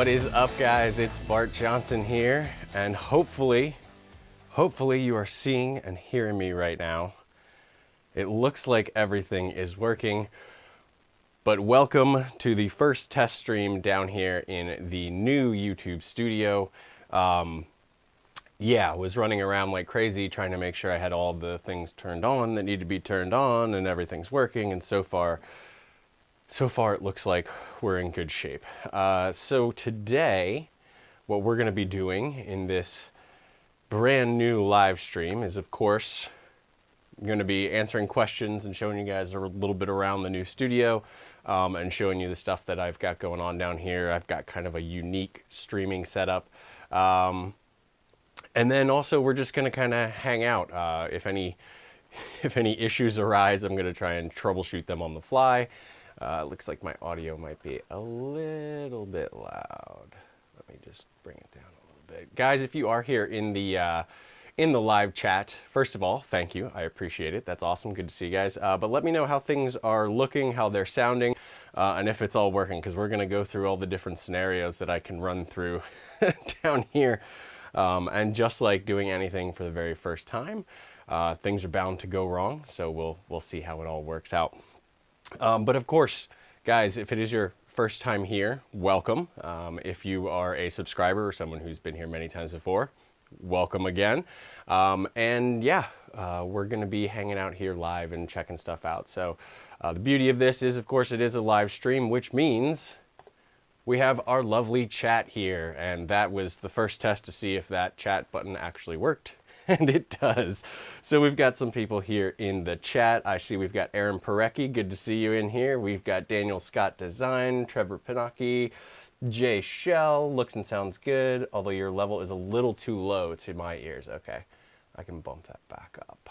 What is up, guys? It's Bart Johnson here, and hopefully you are seeing and hearing me right now. It looks like everything is working, but welcome to the first test stream down here in the new YouTube studio. Yeah, was running around like crazy trying to make sure I had all the things turned on that need to be turned on and everything's working, and so far it looks like we're in good shape. So today, what we're going to be doing in this brand new live stream is, of course, going to be answering questions and showing you guys a little bit around the new studio, and showing you the stuff that I've got going on down here. I've got kind of a unique streaming setup. And then also we're just going to kind of hang out. If any issues arise, I'm going to try and troubleshoot them on the fly. Looks like my audio might be a little bit loud. Let me just bring it down a little bit. Guys, if you are here in the live chat, first of all, thank you. I appreciate it. That's awesome. Good to see you guys. But let me know how things are looking, how they're sounding, and if it's all working, because we're going to go through all the different scenarios that I can run through down here. And just like doing anything for the very first time, things are bound to go wrong. So we'll see how it all works out. But of course, guys, if it is your first time here, welcome. If you are a subscriber or someone who's been here many times before, welcome again. And yeah, we're going to be hanging out here live and checking stuff out. So the beauty of this is, of course, it is a live stream, which means we have our lovely chat here. And that was the first test to see if that chat button actually worked. And it does. So we've got some people here in the chat. I see we've got Aaron Parecki. Good to see you in here. We've got Daniel Scott Design, Trevor Pinocchi, Jay Shell. Looks and sounds good, although your level is a little too low to my ears. Okay, I can bump that back up.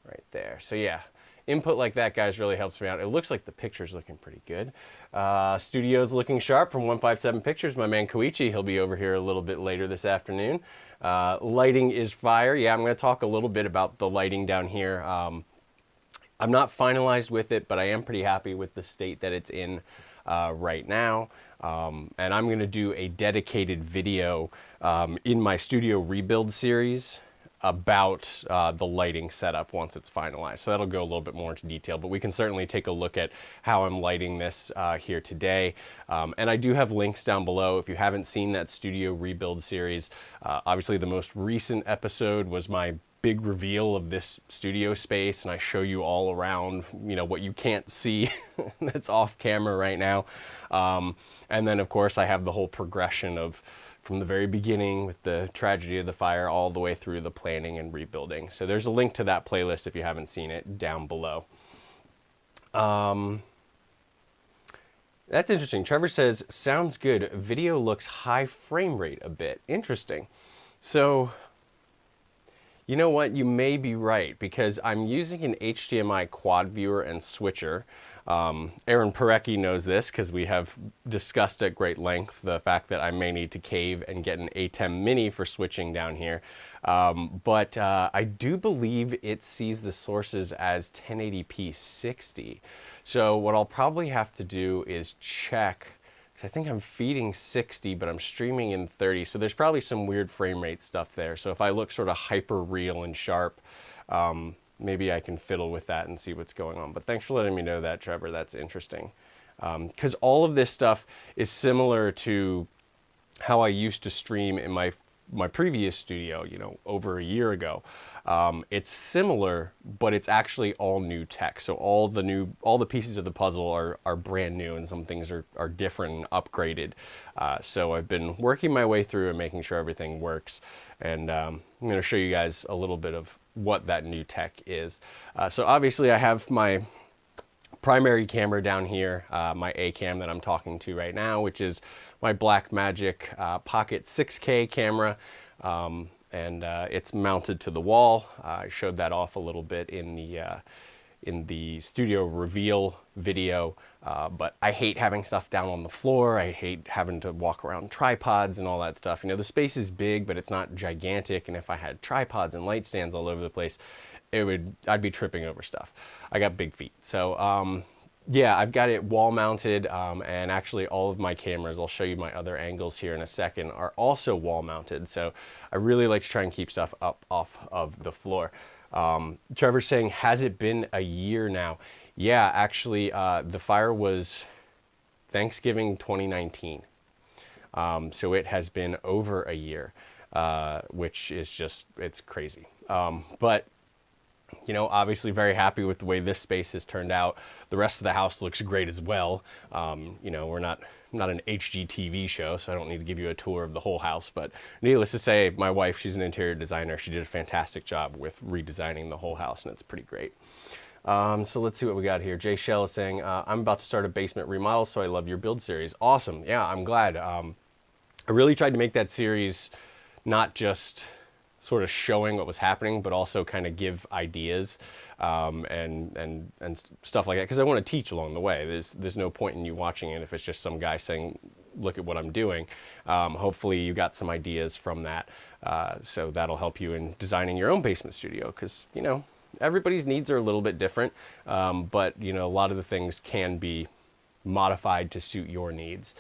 Right there. So yeah, input like that, guys, really helps me out. It looks like the picture's looking pretty good. Studio's looking sharp from 157 Pictures. My man Koichi, he'll be over here a little bit later this afternoon. Lighting is fire. Yeah, I'm going to talk a little bit about the lighting down here. I'm not finalized with it, but I am pretty happy with the state that it's in right now. And I'm going to do a dedicated video in my studio rebuild series about the lighting setup once it's finalized. So that'll go a little bit more into detail, but we can certainly take a look at how I'm lighting this here today. And I do have links down below if you haven't seen that studio rebuild series. Obviously the most recent episode was my big reveal of this studio space, and I show you all around, you know, what you can't see that's off camera right now. And then of course I have the whole progression of from the very beginning with the tragedy of the fire all the way through the planning and rebuilding. So there's a link to that playlist if you haven't seen it down below. That's interesting. Trevor says, sounds good. Video looks high frame rate a bit. Interesting. So, you know what? You may be right, because I'm using an HDMI quad viewer and switcher. Aaron Parecki knows this because we have discussed at great length the fact that I may need to cave and get an ATEM Mini for switching down here. But I do believe it sees the sources as 1080p 60. So what I'll probably have to do is check, because I think I'm feeding 60, but I'm streaming in 30. So there's probably some weird frame rate stuff there. So if I look sort of hyper real and sharp, maybe I can fiddle with that and see what's going on. But thanks for letting me know that, Trevor. That's interesting. Because all of this stuff is similar to how I used to stream in my previous studio, you know, over a year ago. It's similar, but it's actually all new tech. So all the pieces of the puzzle are brand new, and some things are different and upgraded. So I've been working my way through and making sure everything works. And I'm going to show you guys a little bit of what that new tech is. So obviously I have my primary camera down here, my ATEM that I'm talking to right now, which is my Blackmagic Pocket 6K camera, and it's mounted to the wall. I showed that off a little bit in the studio reveal video, but I hate having stuff down on the floor. I hate having to walk around tripods and all that stuff. You know, the space is big, but it's not gigantic, and if I had tripods and light stands all over the place, I'd be tripping over stuff. I got big feet. So Yeah, I've got it wall mounted, and actually all of my cameras, I'll show you my other angles here in a second, are also wall mounted. So I really like to try and keep stuff up off of the floor. Trevor's saying, has it been a year now? Yeah, actually, the fire was Thanksgiving 2019. So it has been over a year, which is just, it's crazy. But you know, obviously very happy with the way this space has turned out. The rest of the house looks great as well. You know, we're not an HGTV show, so I don't need to give you a tour of the whole house, but needless to say, my wife, she's an interior designer. She did a fantastic job with redesigning the whole house, and it's pretty great. So let's see what we got here. Jay Shell is saying, I'm about to start a basement remodel, so I love your build series. Awesome. Yeah, I'm glad. I really tried to make that series not just sort of showing what was happening, but also kind of give ideas and stuff like that, because I want to teach along the way. There's no point in you watching it if it's just some guy saying, look at what I'm doing. Hopefully you got some ideas from that, so that'll help you in designing your own basement studio, because, you know, everybody's needs are a little bit different, but, you know, a lot of the things can be modified to suit your needs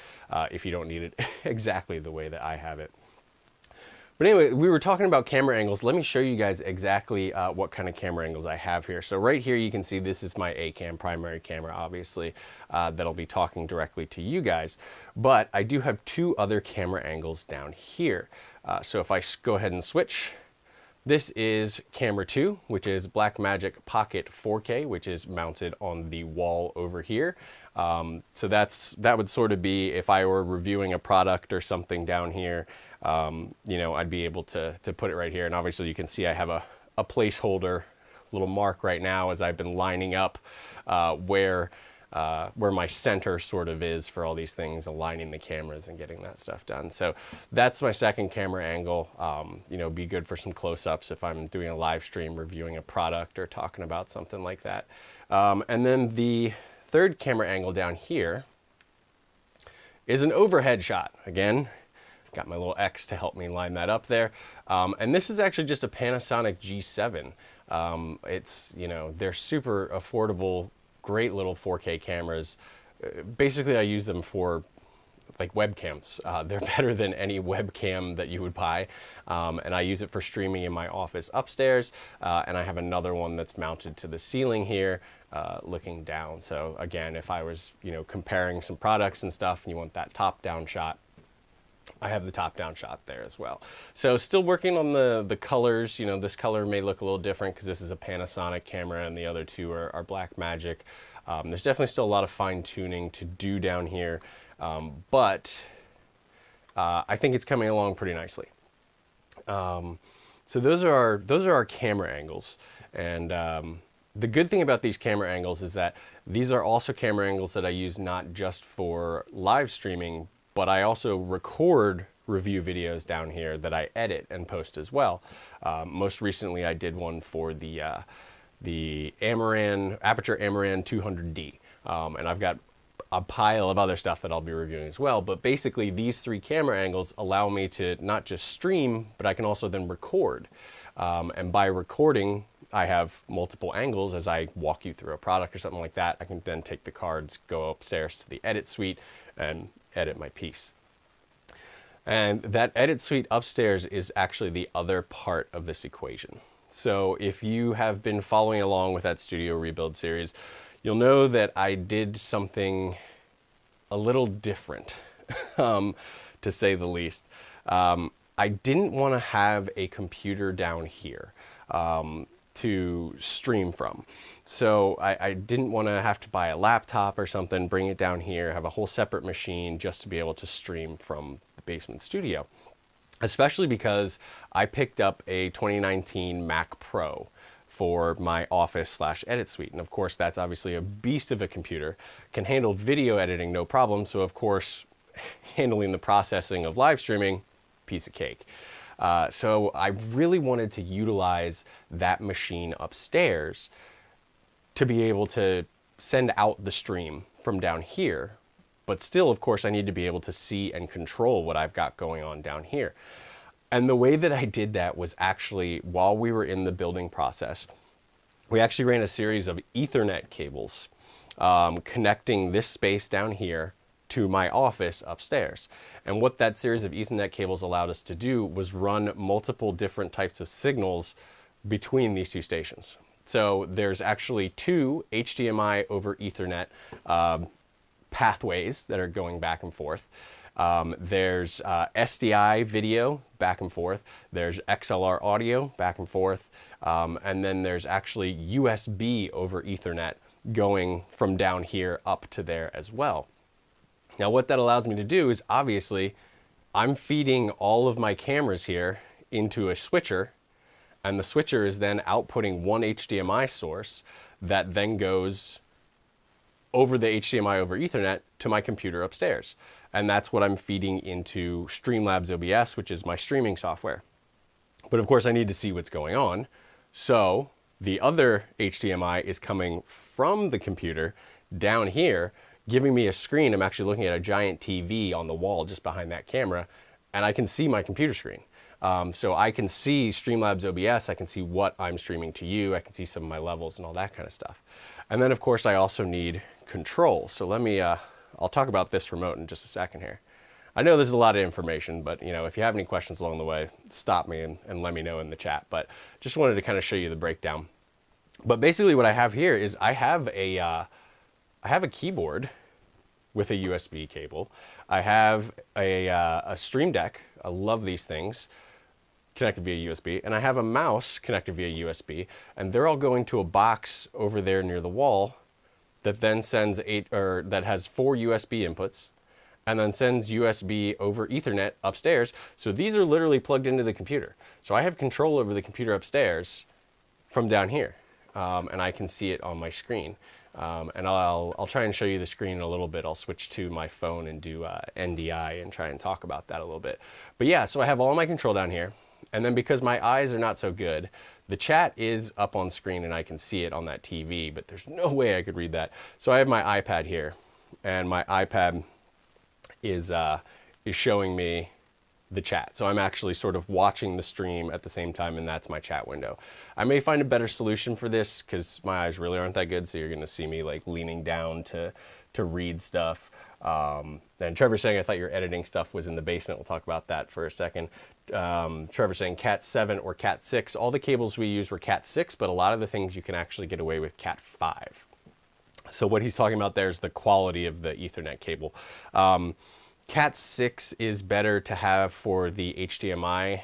if you don't need it exactly the way that I have it. But anyway, we were talking about camera angles. Let me show you guys exactly what kind of camera angles I have here. So right here, you can see this is my ATEM primary camera, obviously, that'll be talking directly to you guys. But I do have two other camera angles down here. So if I go ahead and switch, this is camera 2, which is Blackmagic Pocket 4K, which is mounted on the wall over here. So that would sort of be if I were reviewing a product or something down here, you know, I'd be able to put it right here. And obviously you can see I have a placeholder little mark right now as I've been lining up where my center sort of is for all these things, aligning the cameras and getting that stuff done. So that's my second camera angle. You know, be good for some close-ups if I'm doing a live stream, reviewing a product or talking about something like that. And then the third camera angle down here is an overhead shot. Again, got my little X to help me line that up there. And this is actually just a Panasonic G7. It's, you know, they're super affordable, great little 4K cameras. Basically, I use them for like webcams. They're better than any webcam that you would buy. And I use it for streaming in my office upstairs. And I have another one that's mounted to the ceiling here, looking down. So again, if I was, you know, comparing some products and stuff and you want that top-down shot, I have the top-down shot there as well. So still working on the colors. You know, this color may look a little different because this is a Panasonic camera and the other two are Blackmagic. There's definitely still a lot of fine-tuning to do down here, but I think it's coming along pretty nicely. So those are our camera angles, and the good thing about these camera angles is that these are also camera angles that I use not just for live streaming, but I also record review videos down here that I edit and post as well. Most recently, I did one for the Amaran, Aperture Amaran 200D, and I've got a pile of other stuff that I'll be reviewing as well. But basically, these three camera angles allow me to not just stream, but I can also then record. And by recording, I have multiple angles as I walk you through a product or something like that. I can then take the cards, go upstairs to the edit suite, and edit my piece. And that edit suite upstairs is actually the other part of this equation. So if you have been following along with that studio rebuild series, you'll know that I did something a little different, to say the least. I didn't want to have a computer down here to stream from. So I didn't want to have to buy a laptop or something, bring it down here, have a whole separate machine just to be able to stream from the basement studio. Especially because I picked up a 2019 Mac Pro for my office/edit suite. And of course, that's obviously a beast of a computer, can handle video editing no problem. So of course, handling the processing of live streaming, piece of cake. So I really wanted to utilize that machine upstairs to be able to send out the stream from down here. But still, of course, I need to be able to see and control what I've got going on down here. And the way that I did that was actually, while we were in the building process, we actually ran a series of Ethernet cables connecting this space down here to my office upstairs. And what that series of Ethernet cables allowed us to do was run multiple different types of signals between these two stations. So there's actually two HDMI over Ethernet pathways that are going back and forth. There's SDI video back and forth. There's XLR audio back and forth. And then there's actually USB over Ethernet going from down here up to there as well. Now what that allows me to do is, obviously I'm feeding all of my cameras here into a switcher, and the switcher is then outputting one HDMI source that then goes over the HDMI over Ethernet to my computer upstairs. And that's what I'm feeding into Streamlabs OBS, which is my streaming software. But of course I need to see what's going on. So the other HDMI is coming from the computer down here, giving me a screen. I'm actually looking at a giant TV on the wall just behind that camera, and I can see my computer screen. So I can see Streamlabs OBS, I can see what I'm streaming to you, I can see some of my levels and all that kind of stuff. And then of course I also need control. So let me, I'll talk about this remote in just a second here. I know this is a lot of information, but you know, if you have any questions along the way, stop me and let me know in the chat. But just wanted to kind of show you the breakdown. But basically what I have here is I have a keyboard with a USB cable. I have a Stream Deck. I love these things, connected via USB, and I have a mouse connected via USB, and they're all going to a box over there near the wall that then sends that has 4 USB inputs, and then sends USB over Ethernet upstairs. So these are literally plugged into the computer. So I have control over the computer upstairs from down here, and I can see it on my screen. And I'll try and show you the screen in a little bit. I'll switch to my phone and do NDI and try and talk about that a little bit. But yeah, so I have all my control down here. And then because my eyes are not so good, the chat is up on screen and I can see it on that TV, but there's no way I could read that. So I have my iPad here, and my iPad is showing me the chat. So I'm actually sort of watching the stream at the same time, and that's my chat window. I may find a better solution for this because my eyes really aren't that good, so you're gonna see me like leaning down to read stuff. And Trevor's saying, I thought your editing stuff was in the basement. We'll talk about that for a second. Trevor's saying Cat 7 or Cat 6. All the cables we use were Cat 6, but a lot of the things you can actually get away with Cat 5. So what he's talking about there is the quality of the Ethernet cable. Cat 6 is better to have for the HDMI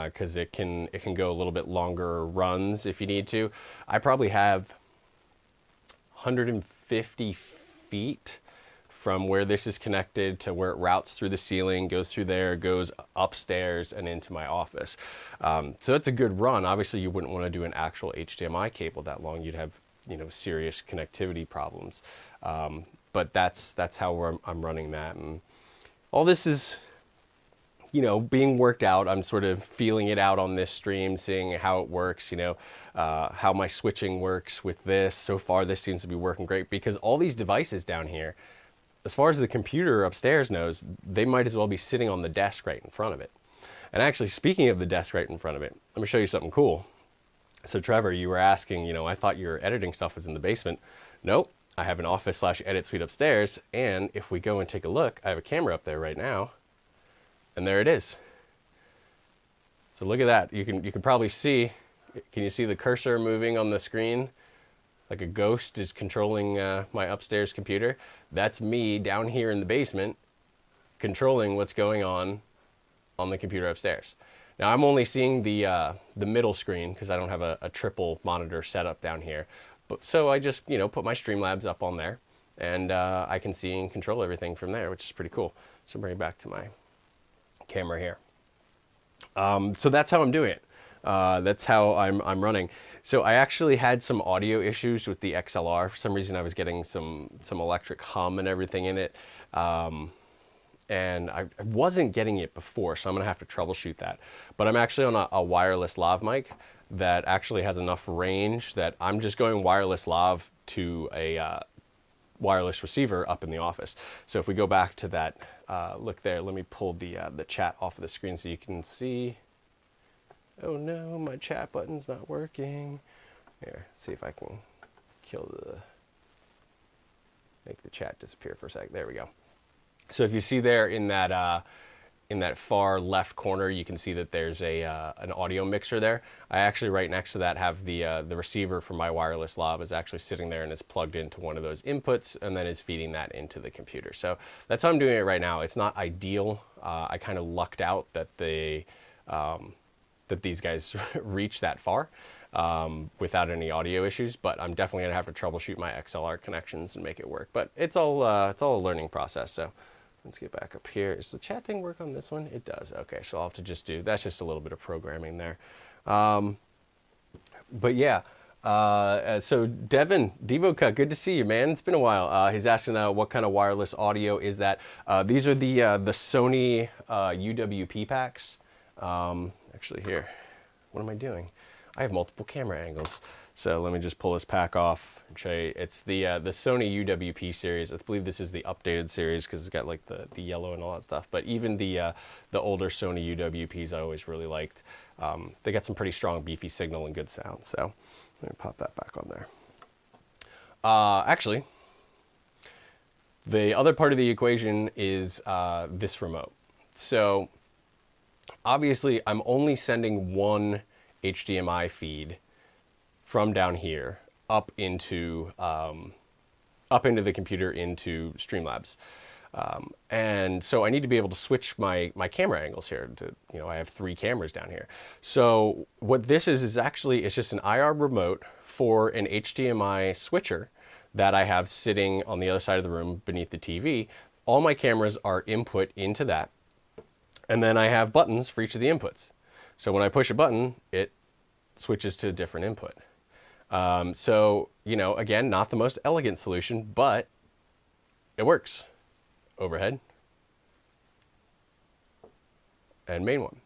because it can go a little bit longer runs if you need to. I probably have 150 feet from where this is connected to where it routes through the ceiling, goes through there, goes upstairs and into my office. So it's a good run. Obviously you wouldn't want to do an actual HDMI cable that long. You'd have, you know, serious connectivity problems. But that's how I'm running that. And all this is, you know, being worked out. I'm sort of feeling it out on this stream, seeing how it works, you know, how my switching works with this. So far, this seems to be working great because all these devices down here, as far as the computer upstairs knows, they might as well be sitting on the desk right in front of it. And actually, speaking of the desk right in front of it, let me show you something cool. So Trevor, you were asking, you know, I thought your editing stuff was in the basement. Nope. I have an office/edit suite upstairs, and if we go and take a look, I have a camera up there right now, and there it is. So look at that. You can probably see, can you see the cursor moving on the screen? Like a ghost is controlling my upstairs computer. That's me down here in the basement controlling what's going on the computer upstairs. Now I'm only seeing the middle screen because I don't have a triple monitor setup down here. So I just, you know, put my Streamlabs up on there, and I can see and control everything from there, which is pretty cool. So bring it back to my camera here. So that's how I'm doing it. That's how I'm running. So I actually had some audio issues with the XLR. For some reason I was getting some electric hum and everything in it. And I wasn't getting it before, so I'm gonna have to troubleshoot that. But I'm actually on a wireless lav mic that actually has enough range that I'm just going wireless lav to a wireless receiver up in the office. So if we go back to that, look there, let me pull the chat off of the screen so you can see. Oh no, my chat button's not working. Here, see if I can kill the... make the chat disappear for a sec. There we go. So if you see there in that far left corner, you can see that there's an audio mixer there. I actually, right next to that, have the receiver from my wireless lav is actually sitting there and is plugged into one of those inputs and then is feeding that into the computer. So that's how I'm doing it right now. It's not ideal. I kind of lucked out that that these guys reach that far without any audio issues, but I'm definitely gonna have to troubleshoot my XLR connections and make it work. But it's all a learning process. So let's get back up here. Does the chat thing work on this one? It does. Okay, so I'll have to just do, that's just a little bit of programming there. But yeah, so Devin, Devocut, good to see you, man. It's been a while. He's asking what kind of wireless audio is that. These are the Sony UWP packs. Actually here, what am I doing? I have multiple camera angles. So let me just pull this pack off and show you. It's the Sony UWP series. I believe this is the updated series because it's got like the yellow and all that stuff. But even the older Sony UWPs I always really liked. They got some pretty strong beefy signal and good sound. So let me pop that back on there. Actually, the other part of the equation is this remote. So obviously I'm only sending one HDMI feed from down here up into the computer into Streamlabs. And so I need to be able to switch my camera angles here to, I have 3 cameras down here. So what this is actually, it's just an IR remote for an HDMI switcher that I have sitting on the other side of the room beneath the TV. All my cameras are input into that. And then I have buttons for each of the inputs. So when I push a button, it switches to a different input. So, again, not the most elegant solution, but it works. Overhead and main one.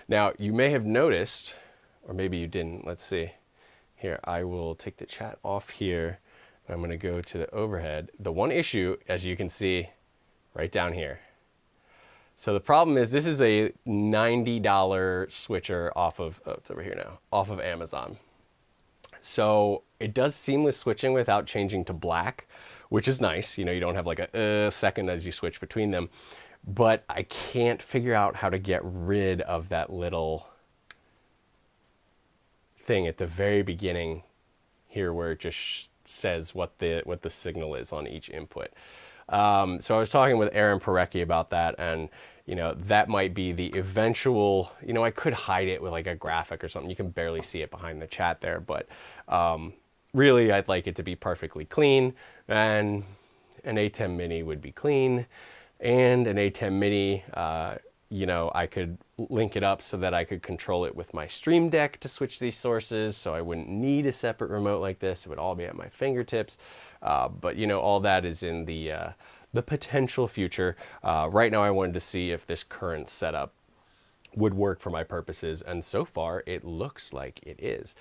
Now, you may have noticed, or maybe you didn't, let's see. Here, I will take the chat off here. I'm going to go to the overhead. The one issue, as you can see, right down here. So the problem is this is a $90 switcher off of, oh, it's over here now, off of Amazon. So it does seamless switching without changing to black, which is nice. You don't have like a second as you switch between them. But I can't figure out how to get rid of that little thing at the very beginning here where it just says what the signal is on each input. So I was talking with Aaron Parecki about that, and that might be the eventual, I could hide it with like a graphic or something. You can barely see it behind the chat there, but really I'd like it to be perfectly clean, and an ATEM Mini would be clean, and an ATEM Mini, I could link it up so that I could control it with my Stream Deck to switch these sources, so I wouldn't need a separate remote like this. It would all be at my fingertips. But all that is in the potential future. Right now I wanted to see if this current setup would work for my purposes, and so far it looks like it is.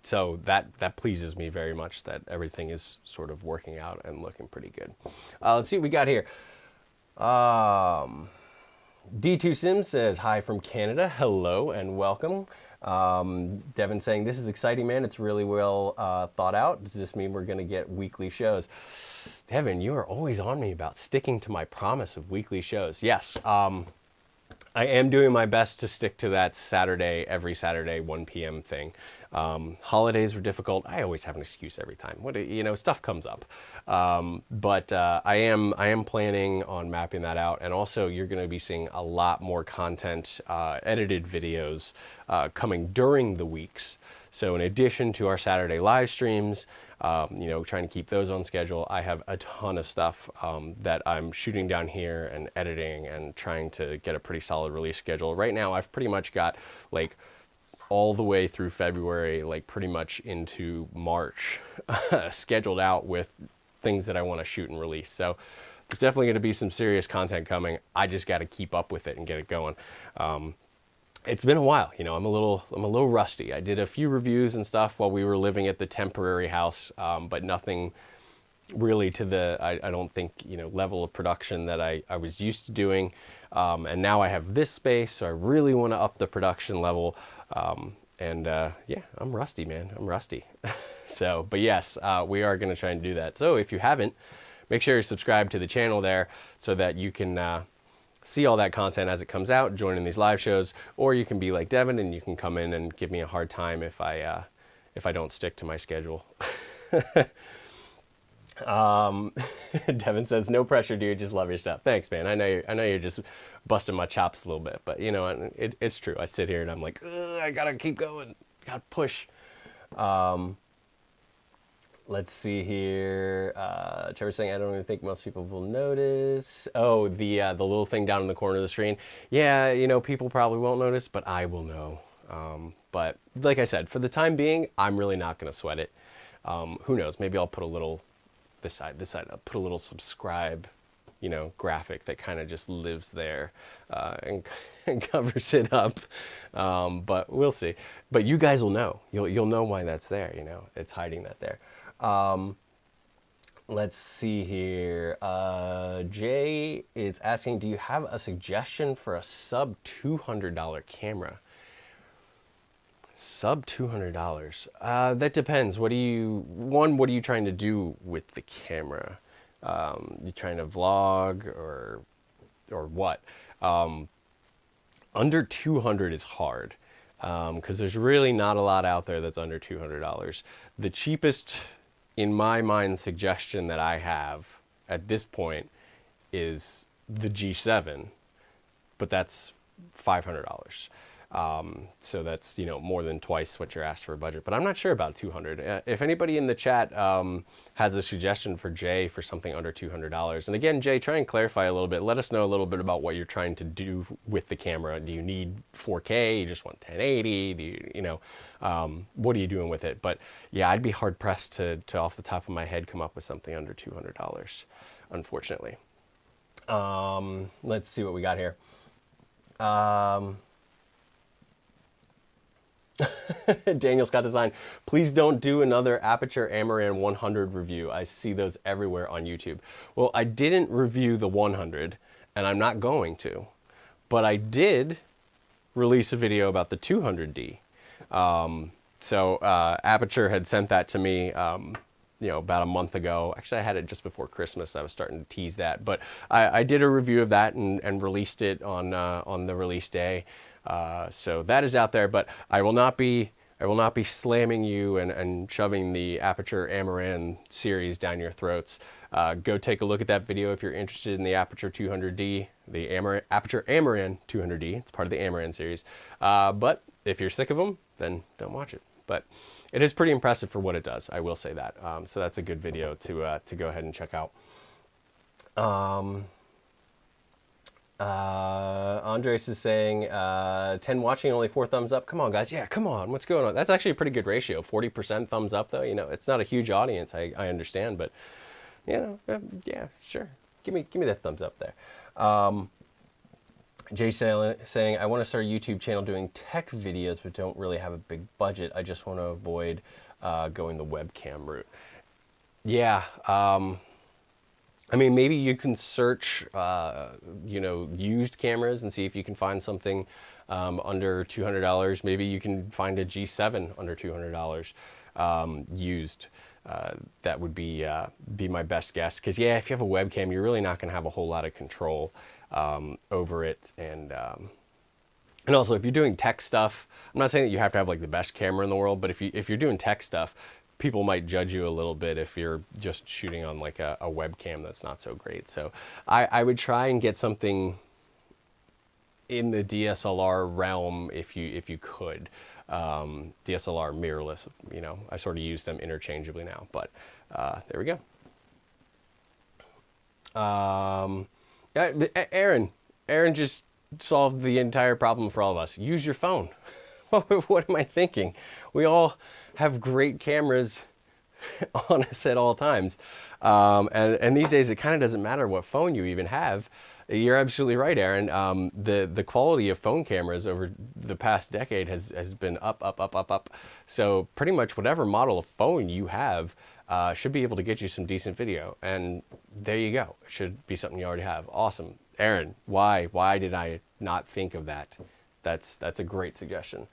So that pleases me very much that everything is sort of working out and looking pretty good. Let's see what we got here. D2 Sim says, hi from Canada. Hello and welcome. Devin saying, this is exciting, man. It's really well thought out. Does this mean we're going to get weekly shows? Devin, you are always on me about sticking to my promise of weekly shows. Yes, I am doing my best to stick to that every Saturday, 1 p.m. thing. Holidays were difficult. I always have an excuse every time. Stuff comes up. But I am planning on mapping that out. And also, you're going to be seeing a lot more content, edited videos coming during the weeks. So in addition to our Saturday live streams, trying to keep those on schedule, I have a ton of stuff that I'm shooting down here and editing and trying to get a pretty solid release schedule. Right now, I've pretty much got like all the way through February, like pretty much into March, scheduled out with things that I want to shoot and release. So there's definitely going to be some serious content coming. I just got to keep up with it and get it going. It's been a while, I'm a little rusty. I did a few reviews and stuff while we were living at the temporary house, but nothing really to the, I don't think, level of production that I was used to doing. And now I have this space, so I really want to up the production level. Yeah, I'm rusty, man. I'm rusty. So, but yes, we are going to try and do that. So if you haven't, make sure you subscribe to the channel there so that you can see all that content as it comes out, join in these live shows, or you can be like Devin and you can come in and give me a hard time if I don't stick to my schedule. Devin says, no pressure, dude. Just love your stuff. Thanks, man. I know you're just busting my chops a little bit, but you know, it's true. I sit here and I'm like, I gotta keep going. Gotta push. Let's see here. Trevor's saying, I don't even think most people will notice. Oh, the little thing down in the corner of the screen. Yeah, you know, people probably won't notice, but I will know. But like I said, for the time being, I'm really not going to sweat it. Who knows? Maybe I'll put a little, this side, I'll put a little subscribe, you know, graphic that kind of just lives there and covers it up. But we'll see. But you guys will know. You'll know why that's there. You know, it's hiding that there. Let's see here. Jay is asking, do you have a suggestion for a sub $200 camera? Sub $200. That depends. What are you trying to do with the camera? You trying to vlog or what? Under 200 is hard because there's really not a lot out there that's under $200. The cheapest, in my mind, suggestion that I have at this point is the G7, but that's $500. So that's, you know, more than twice what you're asked for a budget, but I'm not sure about 200. If anybody in the chat has a suggestion for Jay for something under $200, and again, Jay, try and clarify a little bit. Let us know a little bit about what you're trying to do with the camera. Do you need 4K? You just want 1080? Do you know, what are you doing with it? But yeah, I'd be hard pressed to off the top of my head come up with something under $200, unfortunately. Let's see what we got here. Daniel Scott Design, please don't do another Aperture Amaran 100 review. I see those everywhere on YouTube. Well, I didn't review the 100, and I'm not going to, but I did release a video about the 200D. So Aperture had sent that to me, you know, about a month ago. Actually, I had it just before Christmas. I was starting to tease that, but I did a review of that and released it on the release day. So that is out there, but I will not be slamming you and shoving the Aperture Amaran series down your throats. Go take a look at that video if you're interested in the Aperture 200D, the Aperture Amaran 200D. It's part of the Amaran series. But if you're sick of them, then don't watch it. But it is pretty impressive for what it does. I will say that. So that's a good video to go ahead and check out. Andres is saying 10 watching, only 4 thumbs up. Come on, guys. Yeah, come on. What's going on? That's actually a pretty good ratio. 40% thumbs up, though. You know, it's not a huge audience. I understand, but you know, yeah, sure. Give me that thumbs up there. Jay saying, I want to start a YouTube channel doing tech videos, but don't really have a big budget. I just want to avoid going the webcam route. Yeah. I mean, maybe you can search, you know, used cameras and see if you can find something under $200. Maybe you can find a G7 under $200 used. That would be my best guess. Because yeah, if you have a webcam, you're really not going to have a whole lot of control over it. And also, if you're doing tech stuff, I'm not saying that you have to have like the best camera in the world, but if you're doing tech stuff, people might judge you a little bit if you're just shooting on like a webcam that's not so great. So I would try and get something in the DSLR realm if you could. DSLR mirrorless, you know, I sort of use them interchangeably now, but there we go. Aaron just solved the entire problem for all of us. Use your phone. What am I thinking? We all have great cameras on us at all times. And these days, it kind of doesn't matter what phone you even have. You're absolutely right, Aaron. The quality of phone cameras over the past decade has been up. So pretty much whatever model of phone you have should be able to get you some decent video. And there you go. It should be something you already have. Awesome. Aaron, why did I not think of that? That's a great suggestion.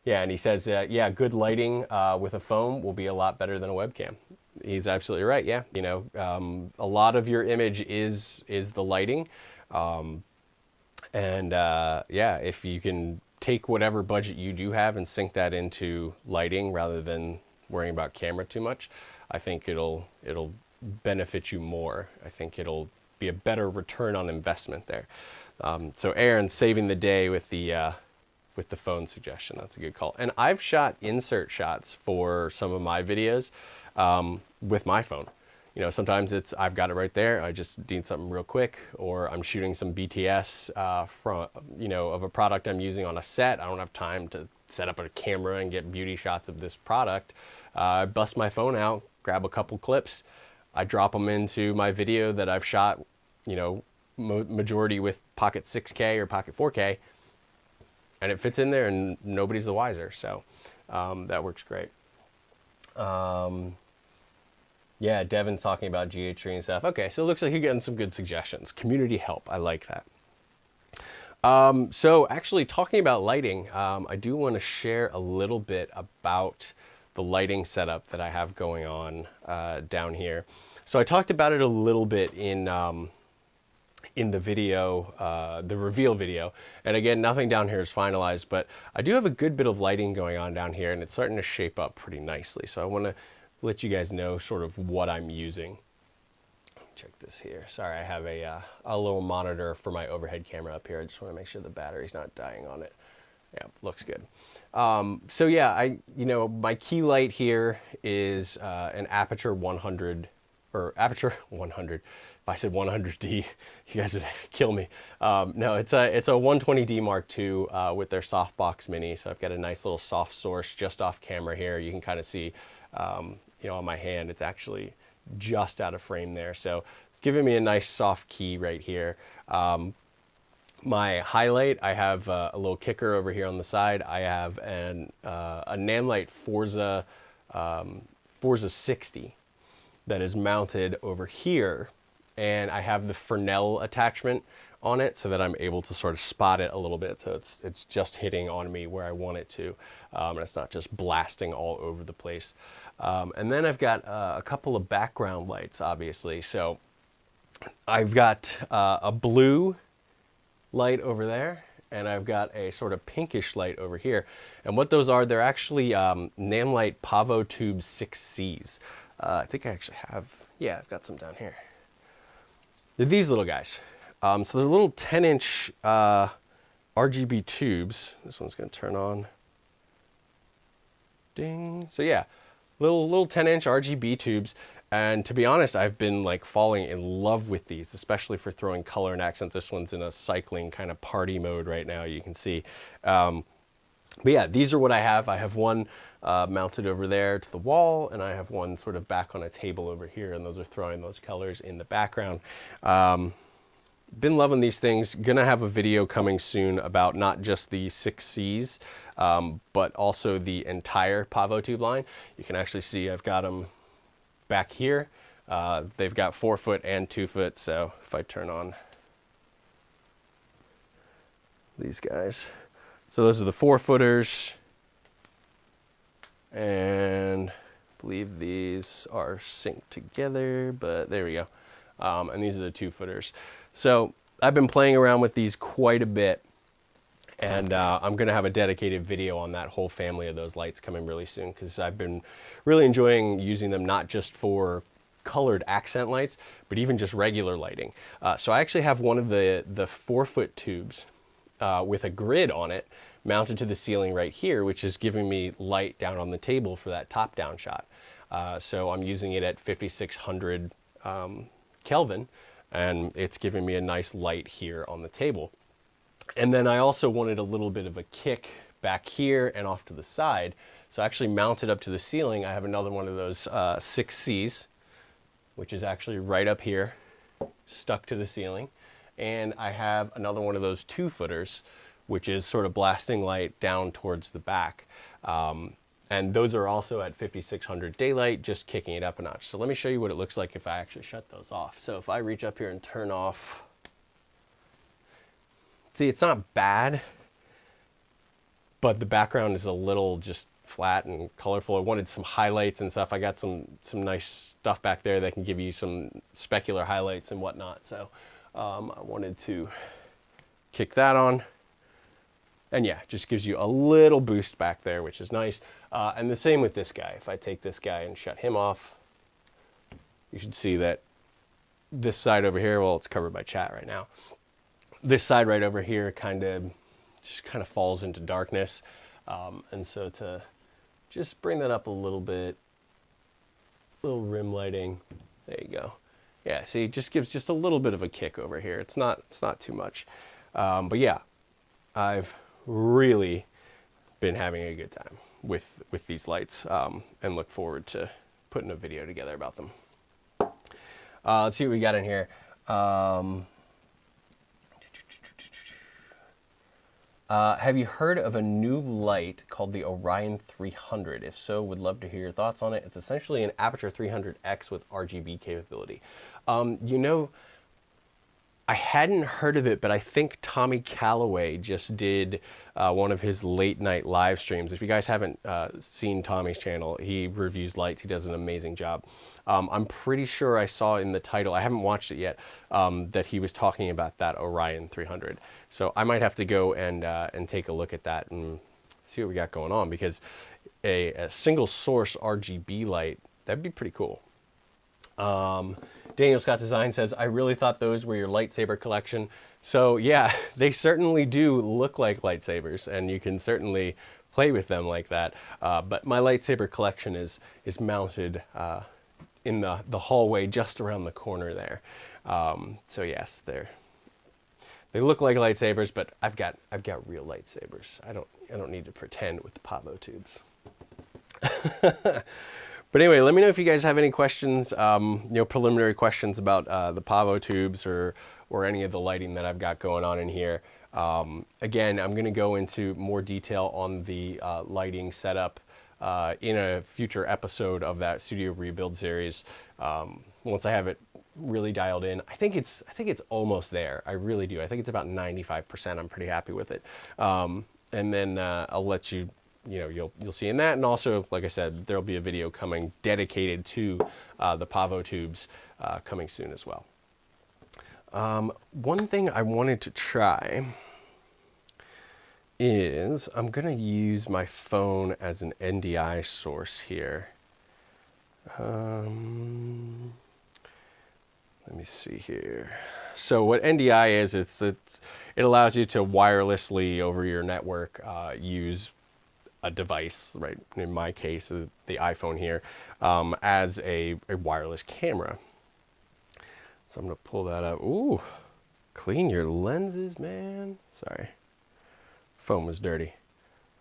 Yeah, and he says, yeah, good lighting with a phone will be a lot better than a webcam. He's absolutely right. Yeah, you know, a lot of your image is the lighting, and yeah, if you can take whatever budget you do have and sink that into lighting rather than worrying about camera too much, I think it'll benefit you more. I think it'll be a better return on investment there. So Aaron's saving the day with the phone suggestion. That's a good call. And I've shot insert shots for some of my videos with my phone. You know, sometimes it's, I've got it right there, I just need something real quick, or I'm shooting some BTS from, you know, of a product I'm using on a set. I don't have time to set up a camera and get beauty shots of this product. I bust my phone out, grab a couple clips, I drop them into my video that I've shot, you know, majority with Pocket 6K or Pocket 4K, and it fits in there and nobody's the wiser. So that works great. Yeah, Devin's talking about GH3 and stuff. Okay, so it looks like you're getting some good suggestions. Community help, I like that. So actually talking about lighting, I do want to share a little bit about the lighting setup that I have going on down here. So I talked about it a little bit in the video, the reveal video. And again, nothing down here is finalized, but I do have a good bit of lighting going on down here, and it's starting to shape up pretty nicely. So I want to let you guys know sort of what I'm using. Check this here. Sorry, I have a little monitor for my overhead camera up here. I just want to make sure the battery's not dying on it. Yeah, looks good. So yeah, you know, my key light here is an Aperture 100, or Aperture 100. If I said 100D, you guys would kill me. No, it's a 120D Mark II with their softbox mini. So I've got a nice little soft source just off camera here. You can kind of see, you know, on my hand, it's actually just out of frame there. So it's giving me a nice soft key right here. My highlight, I have a little kicker over here on the side. I have a Namlight Forza 60 that is mounted over here, and I have the Fresnel attachment on it so that I'm able to sort of spot it a little bit. So it's just hitting on me where I want it to, and it's not just blasting all over the place. And then I've got a couple of background lights, obviously. So I've got a blue light over there, and I've got a sort of pinkish light over here. And what those are, they're actually Namlight PavoTubes 6Cs. I think I actually have, yeah, I've got some down here. They're these little guys. So they're little 10-inch RGB tubes. This one's going to turn on. Ding. So yeah, little 10-inch RGB tubes. And to be honest, I've been like falling in love with these, especially for throwing color and accents. This one's in a cycling kind of party mode right now, you can see. But yeah, these are what I have. I have one mounted over there to the wall, and I have one sort of back on a table over here, and those are throwing those colors in the background. Been loving these things. Gonna have a video coming soon about not just the 6Cs, but also the entire PavoTube line. You can actually see I've got them back here. They've got 4-foot and 2-foot, so if I turn on these guys. So those are the 4-footers, and I believe these are synced together, but there we go. And these are the 2-footers. So I've been playing around with these quite a bit, and I'm gonna have a dedicated video on that whole family of those lights coming really soon, because I've been really enjoying using them not just for colored accent lights, but even just regular lighting. So I actually have one of the 4-foot tubes with a grid on it mounted to the ceiling right here, which is giving me light down on the table for that top-down shot. So I'm using it at 5600 Kelvin, and it's giving me a nice light here on the table. And then I also wanted a little bit of a kick back here and off to the side. So I actually mounted up to the ceiling. I have another one of those 6Cs, which is actually right up here, stuck to the ceiling. And I have another one of those 2-footers, which is sort of blasting light down towards the back. And those are also at 5600 daylight, just kicking it up a notch. So let me show you what it looks like if I actually shut those off. So if I reach up here and turn off, see, it's not bad. but the background is a little just flat and colorful. I wanted some highlights and stuff. I got some nice stuff back there that can give you some specular highlights and whatnot. So I wanted to kick that on. And yeah, just gives you a little boost back there, which is nice. And the same with this guy. If I take this guy and shut him off, you should see that this side over here, well, it's covered by chat right now. This side right over here just kind of falls into darkness. And so to just bring that up a little bit, little rim lighting, there you go. Yeah, see, it just gives just a little bit of a kick over here. It's not too much. But yeah, I've really been having a good time with these lights, and look forward to putting a video together about them. Let's see what we got in here. Have you heard of a new light called the Orion 300? If so, would love to hear your thoughts on it. It's essentially an aperture 300X with RGB capability. You know, I hadn't heard of it, but I think Tommy Calloway just did one of his late night live streams. If you guys haven't seen Tommy's channel, he reviews lights. He does an amazing job. I'm pretty sure I saw in the title, I haven't watched it yet, that he was talking about that Orion 300. So I might have to go and take a look at that and see what we got going on, because a single source RGB light, that'd be pretty cool. Daniel Scott Design says, I really thought those were your lightsaber collection. So yeah, they certainly do look like lightsabers, and you can certainly play with them like that. But my lightsaber collection is mounted in the hallway just around the corner there. So yes, they look like lightsabers, but I've got real lightsabers. I don't need to pretend with the PavoTubes. But anyway, let me know if you guys have any questions, preliminary questions about the PavoTubes or any of the lighting that I've got going on in here. Again, I'm going to go into more detail on the lighting setup in a future episode of that Studio Rebuild series. Once I have it really dialed in, I think it's almost there. I really do. I think it's about 95%. I'm pretty happy with it. And then I'll let you. You'll see in that, and also, like I said, there'll be a video coming dedicated to the PavoTubes coming soon as well. One thing I wanted to try is I'm gonna use my phone as an NDI source here. Let me see here. So what NDI is, it allows you to wirelessly over your network use a device, right? In my case, the iPhone here, as a wireless camera. So I'm gonna pull that up. Ooh, clean your lenses, man. Sorry, phone was dirty.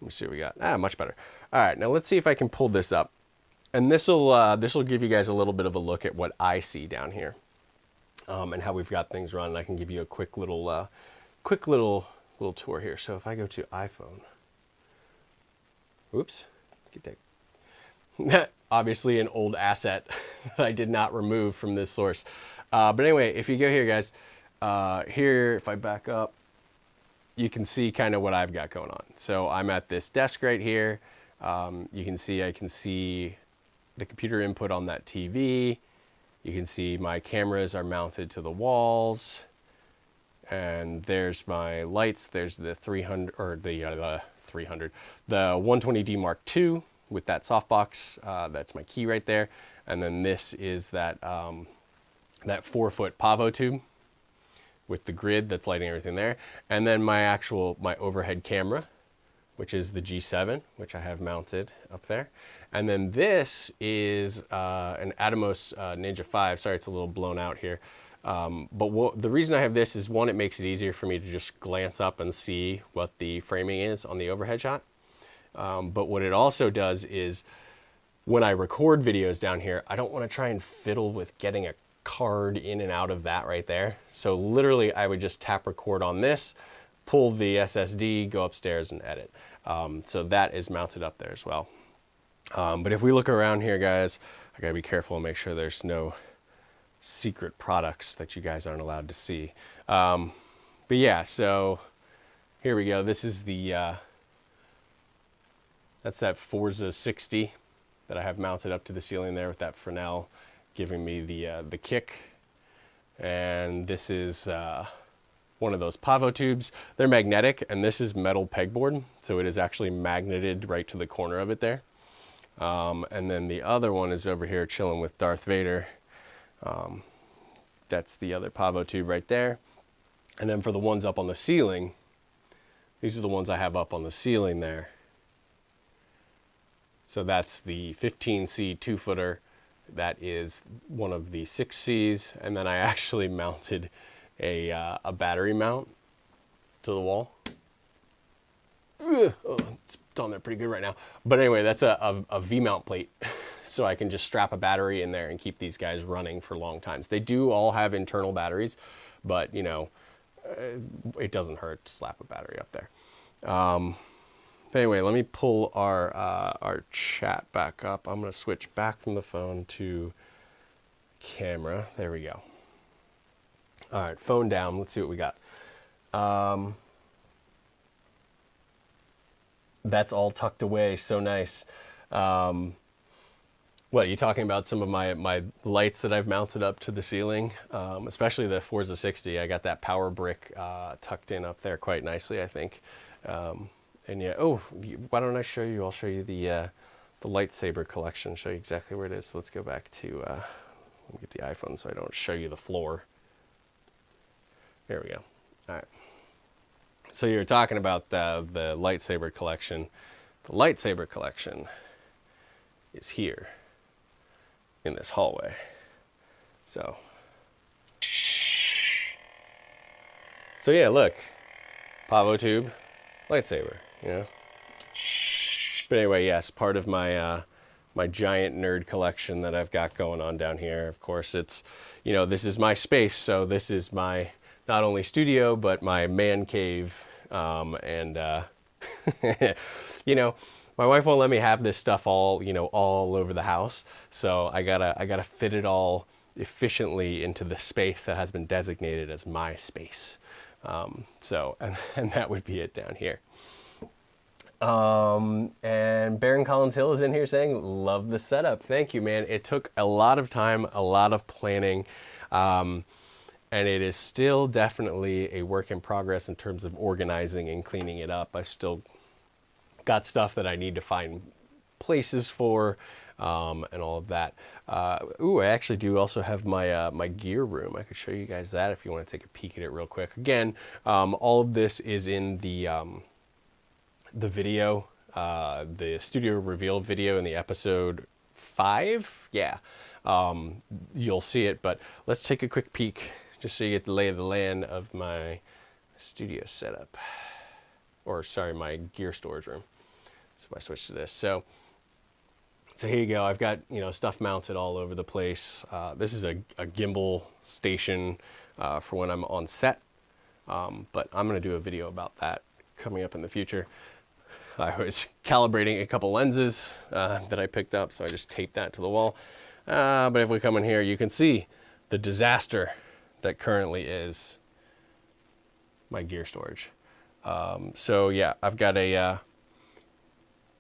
Let me see what we got. Much better. All right, now let's see if I can pull this up, and this will give you guys a little bit of a look at what I see down here, and how we've got things run. I can give you a quick little tour here. So if I go to iPhone. Oops, get that. Obviously an old asset that I did not remove from this source. But anyway, if you go here, guys, here, if I back up, you can see kind of what I've got going on. So I'm at this desk right here. You can see, I can see the computer input on that TV. You can see my cameras are mounted to the walls. And there's my lights. There's the 300, or the 300, the 120D Mark II with that softbox. That's my key right there. And then this is that 4-foot PavoTube with the grid that's lighting everything there. And then my overhead camera, which is the G7, which I have mounted up there. And then this is an Atomos Ninja 5. Sorry, it's a little blown out here. But the reason I have this is, one, it makes it easier for me to just glance up and see what the framing is on the overhead shot. But what it also does is, when I record videos down here, I don't want to try and fiddle with getting a card in and out of that right there. So literally I would just tap record on this, pull the SSD, go upstairs and edit. So that is mounted up there as well. But if we look around here, guys, I gotta be careful and make sure there's no secret products that you guys aren't allowed to see. But yeah, so here we go. This is the That's that Forza 60 that I have mounted up to the ceiling there with that Fresnel giving me the kick. And this is one of those PavoTubes. They're magnetic, and this is metal pegboard, so it is actually magneted right to the corner of it there. And then the other one is over here chilling with Darth Vader. That's the other PavoTube right there. And then for the ones up on the ceiling, these are the ones I have up on the ceiling there. So that's the 15C 2-footer. That is one of the 6Cs. And then I actually mounted a battery mount to the wall. Oh, it's on there pretty good right now. But anyway, that's a V-mount plate. So I can just strap a battery in there and keep these guys running for long times. They do all have internal batteries, but you know, it doesn't hurt to slap a battery up there. But anyway, let me pull our chat back up. I'm going to switch back from the phone to camera. There we go. All right, phone down. Let's see what we got. That's all tucked away. So nice. What are you talking about? Some of my lights that I've mounted up to the ceiling, especially the Forza 60. I got that power brick tucked in up there quite nicely, I think. And yeah, oh, why don't I show you? I'll show you the lightsaber collection. Show you exactly where it is. So let's go back to let me get the iPhone so I don't show you the floor. There we go. All right. So you're talking about the lightsaber collection. The lightsaber collection is here in this hallway. So yeah, look, PavoTube, lightsaber, you know. But anyway, yes, part of my my giant nerd collection that I've got going on down here. Of course, it's, you know, this is my space, so this is my not only studio but my man cave, and you know, my wife won't let me have this stuff all, you know, all over the house. So I gotta fit it all efficiently into the space that has been designated as my space. So and that would be it down here. And Baron Collins Hill is in here saying, love the setup. Thank you, man. It took a lot of time, a lot of planning. And it is still definitely a work in progress in terms of organizing and cleaning it up. I still got stuff that I need to find places for, and all of that. Ooh, I actually do also have my my gear room. I could show you guys that if you want to take a peek at it real quick. Again, all of this is in the video, the studio reveal video in the episode 5. Yeah, you'll see it. But let's take a quick peek just so you get the lay of the land of my studio setup, or sorry, my gear storage room. So if I switch to this, so here you go. I've got, you know, stuff mounted all over the place. This is a gimbal station for when I'm on set, but I'm going to do a video about that coming up in the future. I was calibrating a couple lenses that I picked up, so I just taped that to the wall. But if we come in here, you can see the disaster that currently is my gear storage. So yeah, I've got a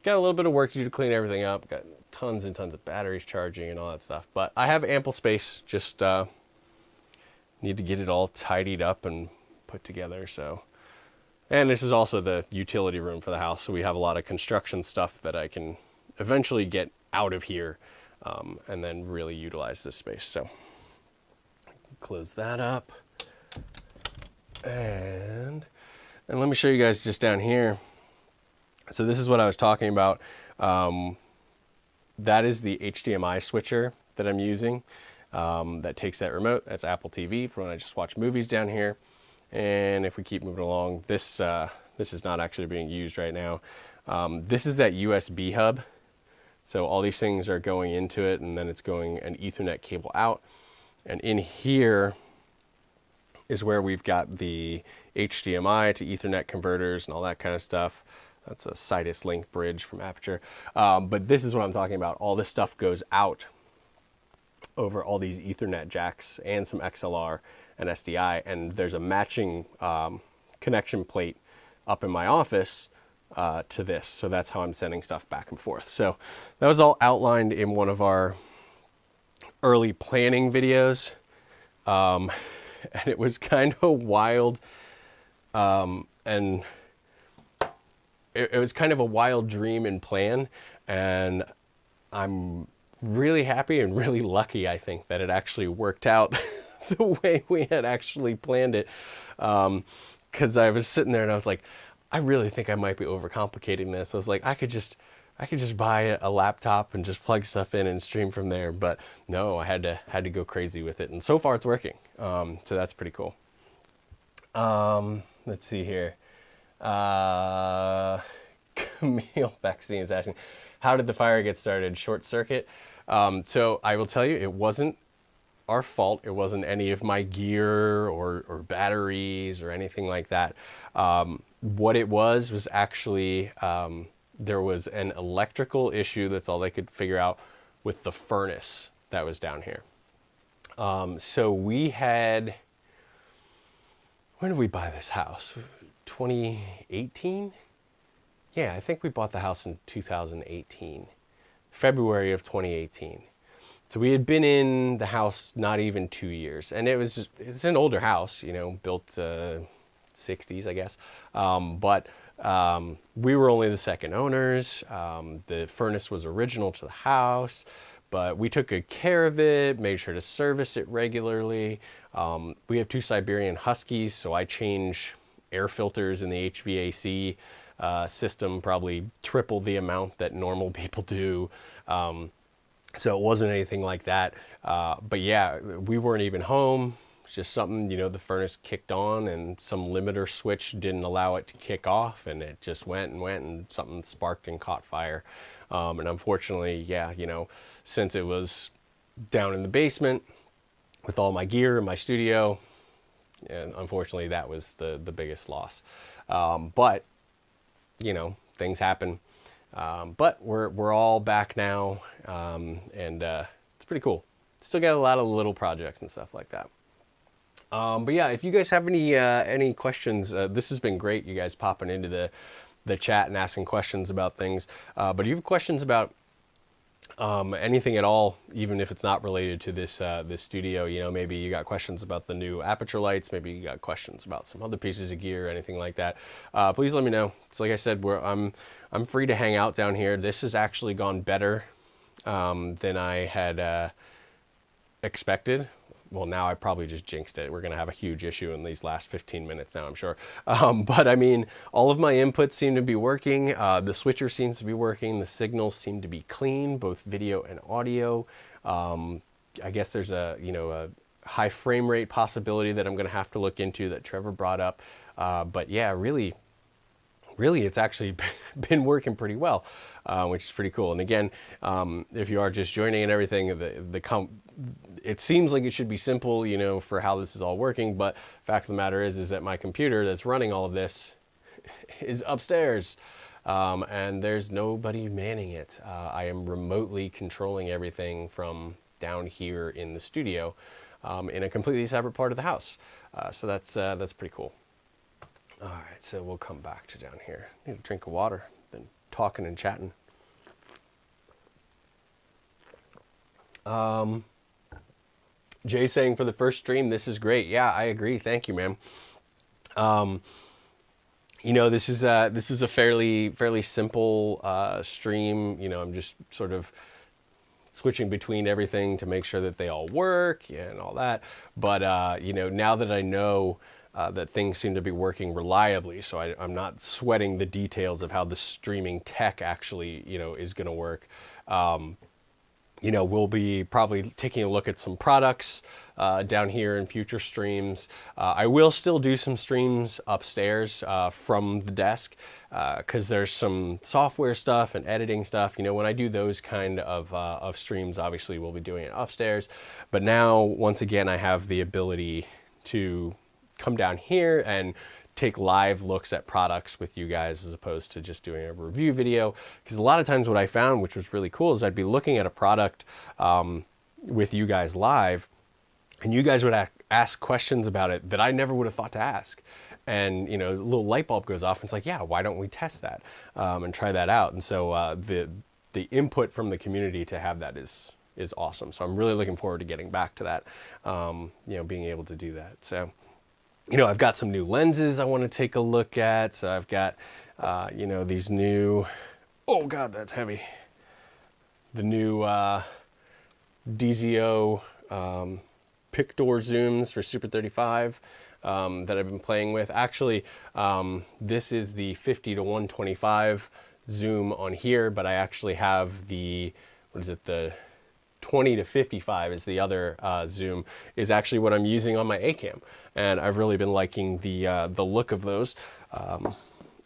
little bit of work to do to clean everything up. Got tons and tons of batteries charging and all that stuff, but I have ample space. Just need to get it all tidied up and put together. So, and this is also the utility room for the house, so we have a lot of construction stuff that I can eventually get out of here, and then really utilize this space. So close that up, and let me show you guys just down here. So this is what I was talking about. That is the HDMI switcher that I'm using, that takes that remote. That's Apple TV for when I just watch movies down here. And if we keep moving along, this is not actually being used right now. This is that USB hub. So all these things are going into it, and then it's going an Ethernet cable out. And in here is where we've got the HDMI to Ethernet converters and all that kind of stuff. That's a Sidus Link bridge from Aperture. But this is what I'm talking about. All this stuff goes out over all these Ethernet jacks and some XLR and SDI. And there's a matching connection plate up in my office to this. So that's how I'm sending stuff back and forth. So that was all outlined in one of our early planning videos. And it was kind of wild. And it was kind of a wild dream and plan. And I'm really happy and really lucky, I think, that it actually worked out the way we had actually planned it. Because I was sitting there and I was like, I really think I might be overcomplicating this. I was like, I could just buy a laptop and just plug stuff in and stream from there. But no, I had to go crazy with it, and so far it's working. So that's pretty cool. Let's see here. Camille Bexine is asking, how did the fire get started? Short circuit. So I will tell you, it wasn't our fault. It wasn't any of my gear or batteries or anything like that. What it was actually, there was an electrical issue. That's all they could figure out with the furnace that was down here. So we had, when did we buy this house? 2018? Yeah, I think we bought the house in 2018, February of 2018. So we had been in the house not even 2 years, and it's an older house, you know, built 60s, I guess. But we were only the second owners. The furnace was original to the house, but we took good care of it, made sure to service it regularly. We have 2 Siberian Huskies, so I change air filters in the HVAC system, probably triple the amount that normal people do. So it wasn't anything like that. But yeah, we weren't even home. It's just something, you know, the furnace kicked on and some limiter switch didn't allow it to kick off, and it just went and something sparked and caught fire. And unfortunately, yeah, you know, since it was down in the basement with all my gear in my studio, and unfortunately that was the biggest loss. But, you know, things happen. But we're all back now, and it's pretty cool. Still got a lot of little projects and stuff like that. But yeah, if you guys have any questions, this has been great. You guys popping into the chat and asking questions about things. But if you have questions about anything at all, even if it's not related to this studio, you know, maybe you got questions about the new aperture lights, maybe you got questions about some other pieces of gear, anything like that, please let me know. It's like I said, I'm free to hang out down here. This has actually gone better than I had expected. Well, now I probably just jinxed it. We're going to have a huge issue in these last 15 minutes now, I'm sure. But I mean, all of my inputs seem to be working. The switcher seems to be working. The signals seem to be clean, both video and audio. I guess there's a high frame rate possibility that I'm going to have to look into that Trevor brought up. But yeah, really, it's actually been working pretty well, which is pretty cool. And again, if you are just joining and everything, it seems like it should be simple, you know, for how this is all working. But fact of the matter is that my computer that's running all of this is upstairs, and there's nobody manning it. I am remotely controlling everything from down here in the studio, in a completely separate part of the house. So that's pretty cool. All right, so we'll come back to down here. Need a drink of water. Been talking and chatting. Jay saying for the first stream, this is great. Yeah, I agree. Thank you, man. You know, this is a fairly simple stream. You know, I'm just sort of switching between everything to make sure that they all work and all that. But you know, now that I know that things seem to be working reliably, so I'm not sweating the details of how the streaming tech actually, you know, is going to work. You know, we'll be probably taking a look at some products down here in future streams. I will still do some streams upstairs from the desk because there's some software stuff and editing stuff. You know, when I do those kind of streams, obviously we'll be doing it upstairs. But now, once again, I have the ability to come down here and take live looks at products with you guys as opposed to just doing a review video. Because a lot of times what I found, which was really cool, is I'd be looking at a product with you guys live, and you guys would ask questions about it that I never would have thought to ask. and you know, a little light bulb goes off, and it's like, yeah, why don't we test that and try that out? And so the input from the community to have that is awesome. So I'm really looking forward to getting back to that, you know, being able to do that. So, you know, I've got some new lenses I want to take a look at. So I've got, you know, these new, oh God, that's heavy. The new DZO Pictor zooms for Super 35 that I've been playing with. Actually, this is the 50 to 125 zoom on here, but I actually have the, what is it, the 20 to 55 is the other zoom, is actually what I'm using on my ATEM, and I've really been liking the look of those.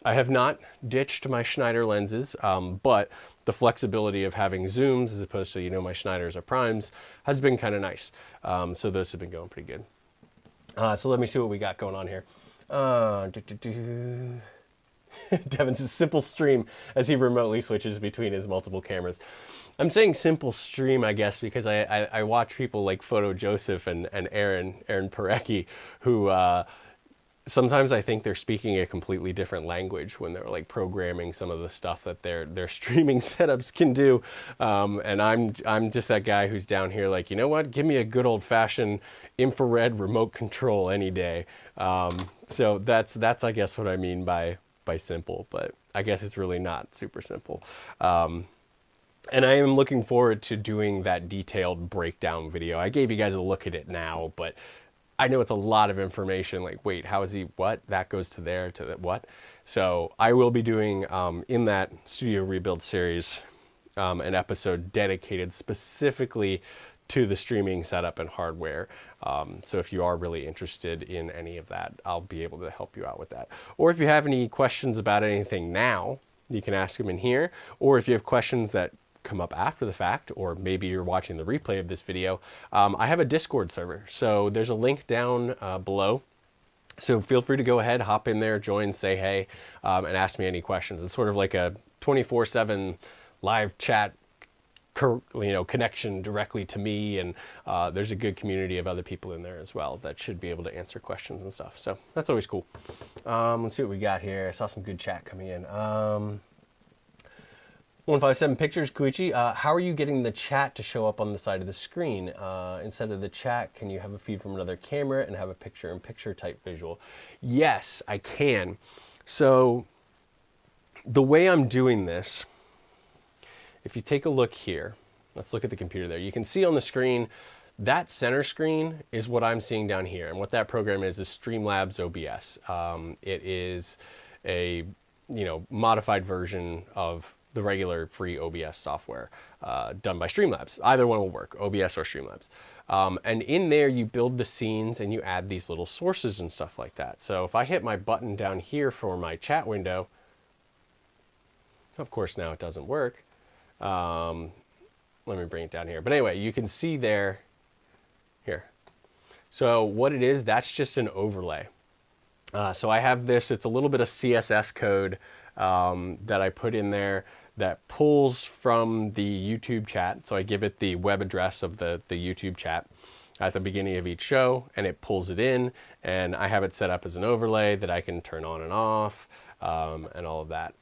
I have not ditched my Schneider lenses, but the flexibility of having zooms as opposed to, you know, my Schneiders or primes has been kind of nice. So those have been going pretty good. So let me see what we got going on here. Devin's a simple stream as he remotely switches between his multiple cameras. I'm saying simple stream, I guess, because I watch people like Photo Joseph and Aaron Parecki, who sometimes I think they're speaking a completely different language when they're like programming some of the stuff that their streaming setups can do. And I'm just that guy who's down here like, you know what, give me a good old fashioned infrared remote control any day. So that's I guess what I mean by simple, but I guess it's really not super simple. And I am looking forward to doing that detailed breakdown video. I gave you guys a look at it now, but I know it's a lot of information, like, wait, how is he, what? That goes to there, to that, what? So I will be doing, in that Studio Rebuild series, an episode dedicated specifically to the streaming setup and hardware. So if you are really interested in any of that, I'll be able to help you out with that. Or if you have any questions about anything now, you can ask them in here. Or if you have questions that come up after the fact, or maybe you're watching the replay of this video, I have a Discord server. So there's a link down below. So feel free to go ahead, hop in there, join, say hey, and ask me any questions. It's sort of like a 24/7 live chat, you know, connection directly to me, and there's a good community of other people in there as well that should be able to answer questions and stuff. So that's always cool. Let's see what we got here. I saw some good chat coming in. 157 Pictures, Koichi, how are you getting the chat to show up on the side of the screen? Instead of the chat, can you have a feed from another camera and have a picture-in-picture type visual? Yes, I can. So the way I'm doing this, if you take a look here, let's look at the computer there. You can see on the screen, that center screen is what I'm seeing down here. And what that program is Streamlabs OBS. It is a, you know, modified version of the regular free OBS software done by Streamlabs. Either one will work, OBS or Streamlabs. And in there, you build the scenes and you add these little sources and stuff like that. So if I hit my button down here for my chat window, of course now it doesn't work. Let me bring it down here. But anyway, you can see there, here. So what it is, that's just an overlay. So I have this, it's a little bit of CSS code that I put in there that pulls from the YouTube chat. So I give it the web address of the YouTube chat at the beginning of each show, and it pulls it in, and I have it set up as an overlay that I can turn on and off, and all of that.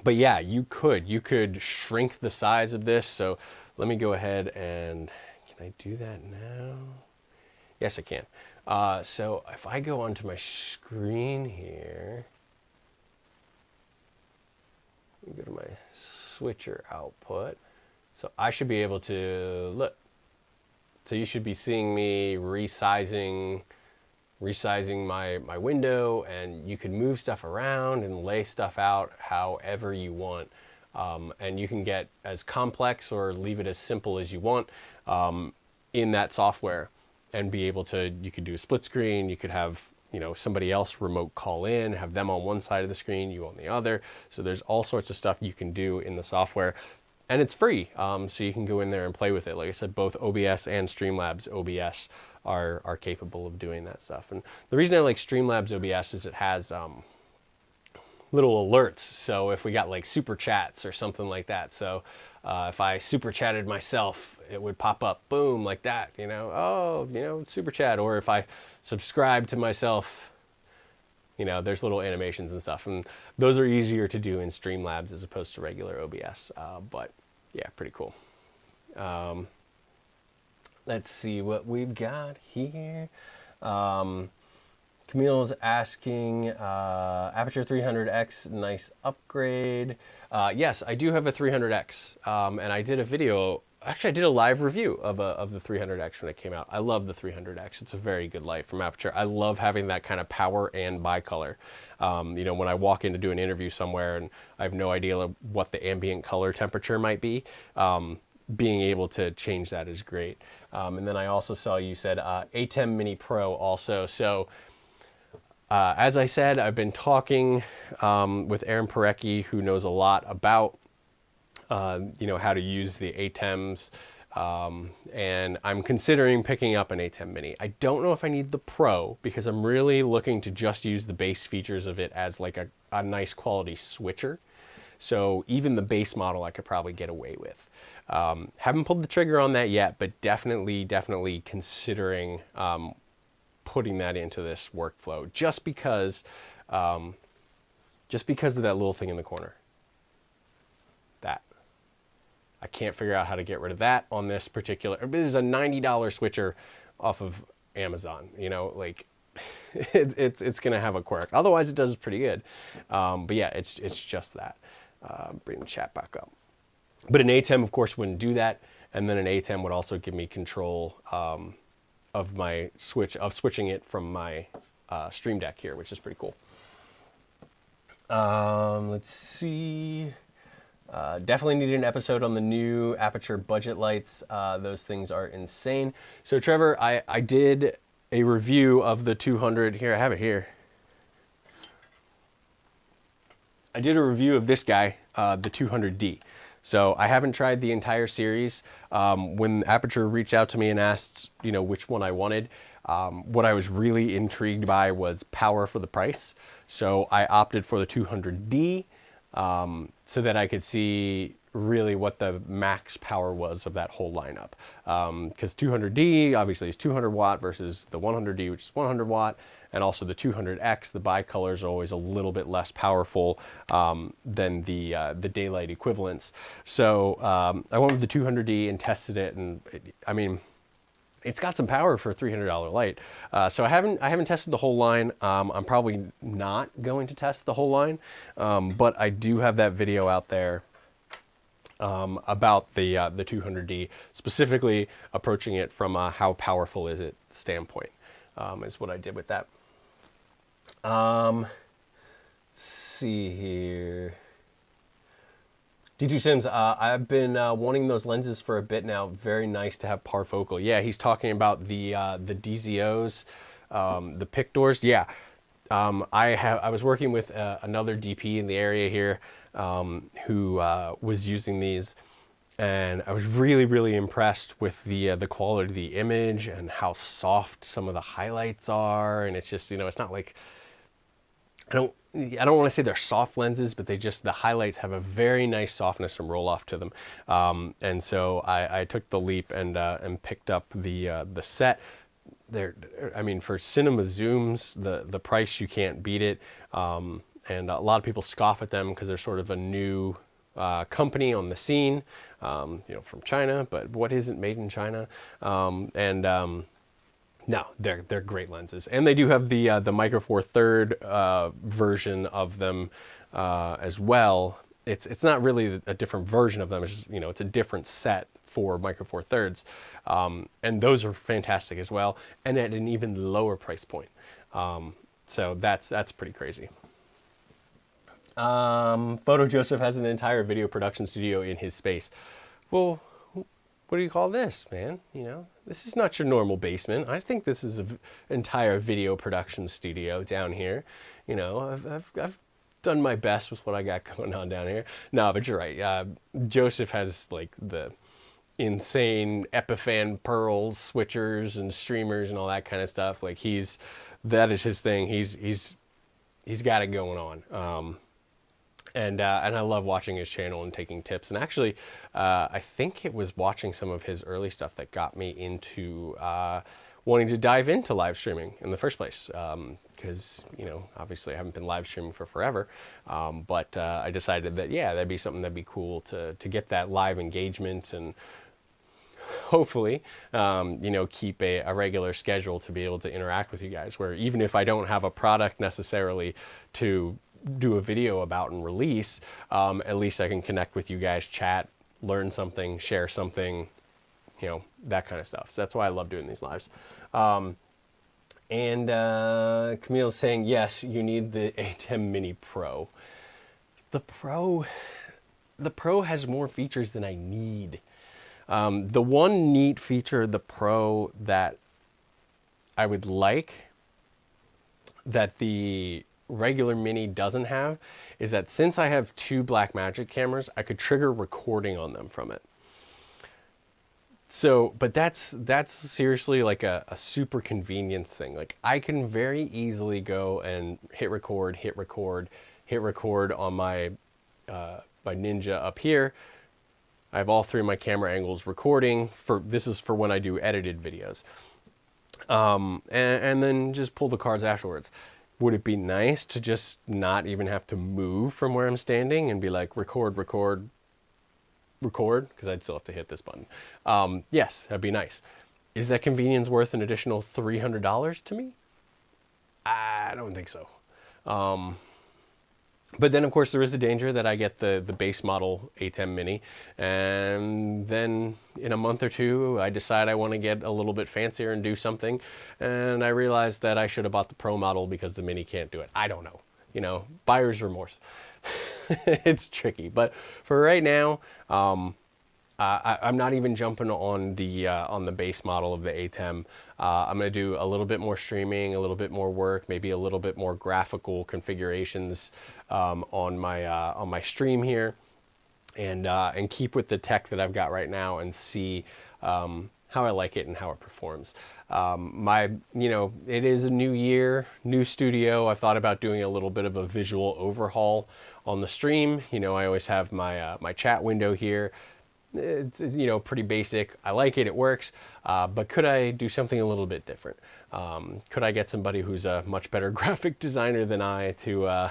But yeah, you could shrink the size of this. So let me go ahead and, can I do that now? Yes, I can. So if I go onto my screen here, let me go to my switcher output. So I should be able to look. So you should be seeing me resizing my window, and you can move stuff around and lay stuff out however you want. And you can get as complex or leave it as simple as you want in that software, and be able to, you could do a split screen, you could have, you know, somebody else remote call in, have them on one side of the screen, you on the other. So there's all sorts of stuff you can do in the software, and it's free. So you can go in there and play with it. Like I said, both OBS and Streamlabs OBS are capable of doing that stuff. And the reason I like Streamlabs OBS is it has little alerts. So if we got like super chats or something like that, so if I super chatted myself, it would pop up, boom, like that, you know, oh, you know, super chat. Or if I subscribe to myself You know, there's little animations and stuff, and those are easier to do in Streamlabs as opposed to regular OBS. But yeah, pretty cool. Let's see what we've got here. Camille's asking, Aperture 300X, nice upgrade. Yes, I do have a 300X, and I did a video. Actually, I did a live review of the 300X when it came out. I love the 300X. It's a very good light from Aperture. I love having that kind of power and bicolor. You know, when I walk in to do an interview somewhere and I have no idea what the ambient color temperature might be, being able to change that is great. And then I also saw you said ATEM Mini Pro also. So as I said, I've been talking with Aaron Parecki, who knows a lot about you know, how to use the ATEMs, and I'm considering picking up an ATEM Mini. I don't know if I need the Pro because I'm really looking to just use the base features of it as like a nice quality switcher. So even the base model I could probably get away with. Haven't pulled the trigger on that yet, but definitely considering putting that into this workflow just because of that little thing in the corner. That. I can't figure out how to get rid of that on this particular. There's a $90 switcher off of Amazon. You know, like it's gonna have a quirk. Otherwise, it does pretty good. But yeah, it's just that. Bring the chat back up. But an ATEM, of course, wouldn't do that, and then an ATEM would also give me control of my switching it from my Stream Deck here, which is pretty cool. Let's see. Definitely need an episode on the new Aperture budget lights. Those things are insane. So Trevor, I did a review of the 200. Here, I have it here. I did a review of this guy, the 200D. So I haven't tried the entire series. When Aperture reached out to me and asked, you know, which one I wanted, what I was really intrigued by was power for the price. So I opted for the 200D. So that I could see really what the max power was of that whole lineup. Because 200D obviously is 200 watt versus the 100D, which is 100 watt, and also the 200X, the bicolors are always a little bit less powerful than the daylight equivalents. So I went with the 200D and tested it, and I mean, it's got some power for a $300 light. So I haven't tested the whole line. I'm probably not going to test the whole line, but I do have that video out there about the 200D, specifically approaching it from a how powerful is it standpoint, is what I did with that. Let's see here. D2 Sims, I've been wanting those lenses for a bit now. Very nice to have parfocal. Yeah, he's talking about the DZOs, the Pictors. Yeah, I was working with another DP in the area here who was using these, and I was really impressed with the quality of the image and how soft some of the highlights are. And it's just, you know, it's not like, I don't want to say they're soft lenses, but the highlights have a very nice softness and roll off to them. And so I took the leap and picked up the set. I mean, for cinema zooms, the price, you can't beat it. And a lot of people scoff at them because they're sort of a new company on the scene, you know, from China, but what isn't made in China? No, they're great lenses, and they do have the Micro Four Third version of them as well. It's not really a different version of them. It's just, you know, it's a different set for Micro Four Thirds, and those are fantastic as well, and at an even lower price point. So that's pretty crazy. Photo Joseph has an entire video production studio in his space. Well, what do you call this, man? You know, this is not your normal basement. I think this is an entire video production studio down here. You know, I've done my best with what I got going on down here. No, but you're right. Joseph has like the insane Epiphan pearls, switchers and streamers and all that kind of stuff. Like that is his thing. He's got it going on. And I love watching his channel and taking tips. And actually, I think it was watching some of his early stuff that got me into wanting to dive into live streaming in the first place. Because, you know, obviously I haven't been live streaming for forever. But I decided that, yeah, that'd be something that'd be cool to get that live engagement and hopefully, you know, keep a regular schedule to be able to interact with you guys, where even if I don't have a product necessarily to do a video about and release, at least I can connect with you guys, chat, learn something, share something, you know, that kind of stuff. So that's why I love doing these lives. And Camille's saying, yes, you need the ATEM Mini Pro. The Pro has more features than I need. The one neat feature of the Pro that I would like that the regular Mini doesn't have is that since I have two Blackmagic cameras, I could trigger recording on them from it. So, but that's seriously like a super convenience thing. Like I can very easily go and hit record on my my Ninja up here. I have all three of my camera angles recording this is for when I do edited videos. And then just pull the cards afterwards. Would it be nice to just not even have to move from where I'm standing and be like, record, because I'd still have to hit this button. Yes, that'd be nice. Is that convenience worth an additional $300 to me? I don't think so. But then, of course, there is the danger that I get the base model ATEM Mini, and then in a month or two, I decide I want to get a little bit fancier and do something, and I realize that I should have bought the Pro model because the Mini can't do it. I don't know. You know, buyer's remorse. It's tricky. But for right now, I'm not even jumping on the base model of the ATEM. I'm going to do a little bit more streaming, a little bit more work, maybe a little bit more graphical configurations on my stream here, and keep with the tech that I've got right now and see how I like it and how it performs. You know, it is a new year, new studio. I thought about doing a little bit of a visual overhaul on the stream. You know, I always have my my chat window here. It's, you know, pretty basic. I like it, it works, but could I do something a little bit different? Could I get somebody who's a much better graphic designer than I to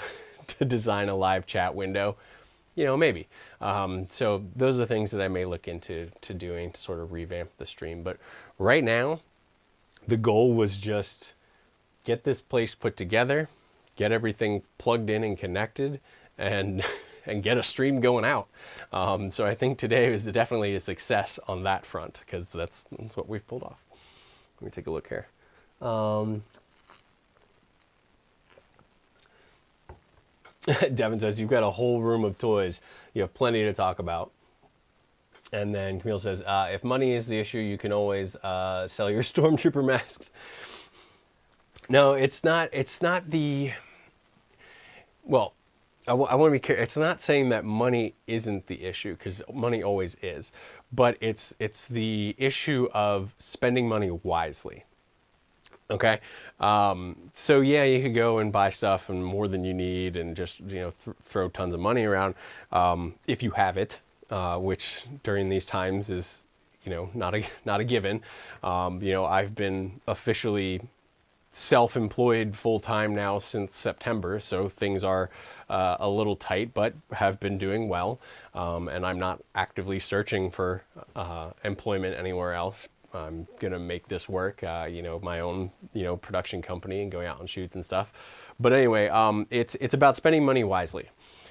design a live chat window? You know, maybe. So those are things that I may look into doing to sort of revamp the stream. But right now, the goal was just get this place put together, get everything plugged in and connected, and get a stream going out. So I think today was definitely a success on that front, because that's what we've pulled off. Let me take a look here. Devin says, you've got a whole room of toys. You have plenty to talk about. And then Camille says, if money is the issue, you can always sell your Stormtrooper masks. No, it's not the... Well, I want to be careful. It's not saying that money isn't the issue, because money always is. But it's the issue of spending money wisely. Okay? So yeah, you could go and buy stuff and more than you need and just, you know, throw tons of money around if you have it, which during these times is, you know, not a given. You know, I've been officially self-employed full-time now since September, so things are a little tight, but have been doing well, and I'm not actively searching for employment anywhere else. I'm gonna make this work, you know, my own, you know, production company and going out on shoots and stuff. But anyway, it's about spending money wisely,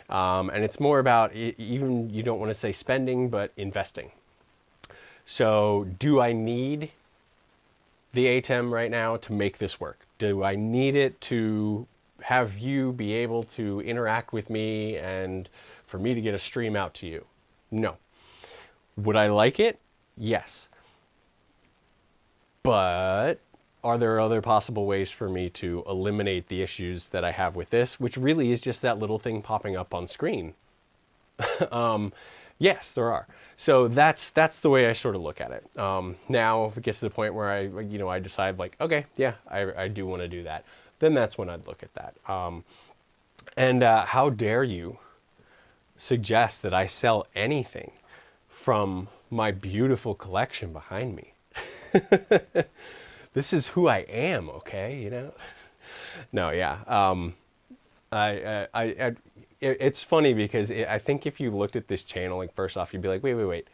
and it's more about, even, you don't want to say spending, but investing. So do I need the ATEM right now to make this work? Do I need it to have you be able to interact with me and for me to get a stream out to you? No. Would I like it? Yes. But are there other possible ways for me to eliminate the issues that I have with this, which really is just that little thing popping up on screen? Yes, there are. So that's the way I sort of look at it. Now, if it gets to the point where I decide like, okay, yeah, I do want to do that, then that's when I'd look at that. And how dare you suggest that I sell anything this is who I am, okay, you know? No, yeah. It's funny because I think if you looked at this channel, like first off, you'd be like, wait.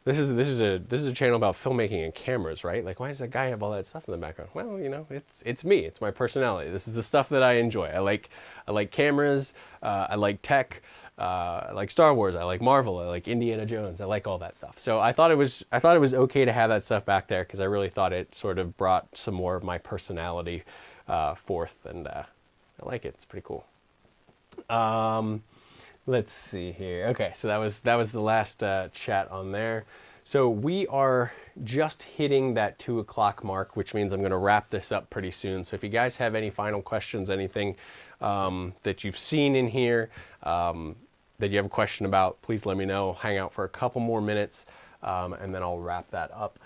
This is a channel about filmmaking and cameras, right? Like, why does that guy have all that stuff in the background? Well, you know, it's me. It's my personality. This is the stuff that I enjoy. I like cameras. I like tech. I like Star Wars. I like Marvel. I like Indiana Jones. I like all that stuff. So I thought it was okay to have that stuff back there because I really thought it sort of brought some more of my personality forth, and I like it. It's pretty cool. Let's see here. Okay, so that was the last chat on there. So we are just hitting that 2 o'clock mark, which means I'm going to wrap this up pretty soon. So if you guys have any final questions, anything that you've seen in here that you have a question about, please let me know. Hang out for a couple more minutes, and then I'll wrap that up.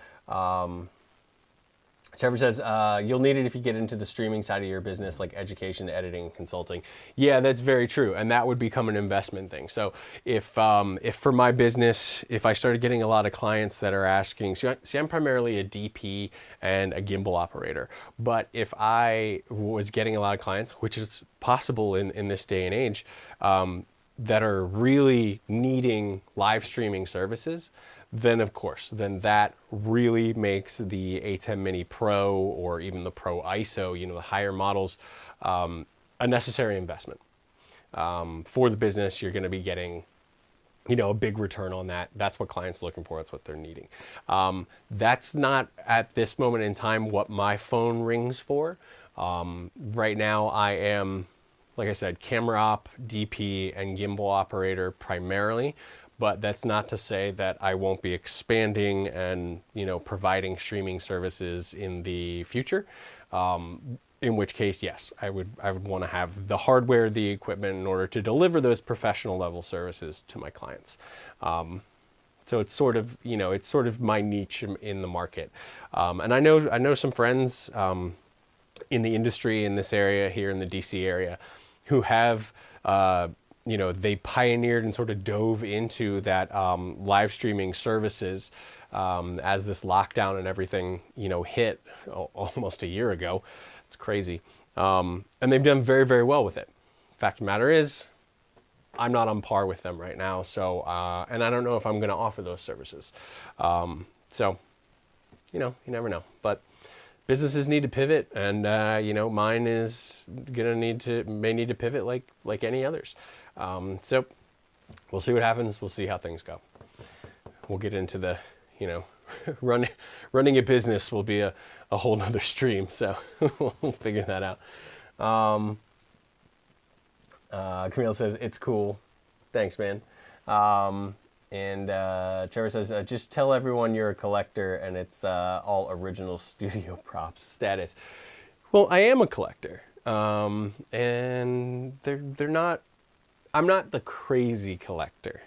Trevor says, you'll need it if you get into the streaming side of your business, like education, editing, consulting. Yeah, that's very true. And that would become an investment thing. So if for my business, if I started getting a lot of clients that are asking, see, I'm primarily a DP and a gimbal operator. But if I was getting a lot of clients, which is possible in this day and age, that are really needing live streaming services, then of course, then that really makes the ATEM Mini Pro or even the Pro ISO, you know, the higher models, a necessary investment. For the business, you're going to be getting, you know, a big return on that. That's what clients are looking for. That's what they're needing. That's not at this moment in time what my phone rings for. Right now I am, like I said, camera op, DP, and gimbal operator primarily. But that's not to say that I won't be expanding and, you know, providing streaming services in the future. In which case, yes, I would want to have the hardware, the equipment in order to deliver those professional level services to my clients. So it's sort of, you know, it's sort of my niche in the market. And I know some friends in the industry in this area here in the DC area who have you know, they pioneered and sort of dove into that live streaming services as this lockdown and everything, you know, hit almost a year ago. It's crazy. And they've done very, very well with it. Fact of the matter is, I'm not on par with them right now. So, and I don't know if I'm going to offer those services. So, you know, you never know. But businesses need to pivot, and you know, mine is may need to pivot like any others. So we'll see what happens. We'll see how things go. We'll get into the, you know, running a business will be a whole nother stream. So we'll figure that out. Camille says, it's cool. Thanks, man. And Trevor says, just tell everyone you're a collector and it's all original studio props status. Well, I am a collector. And they're not, I'm not the crazy collector.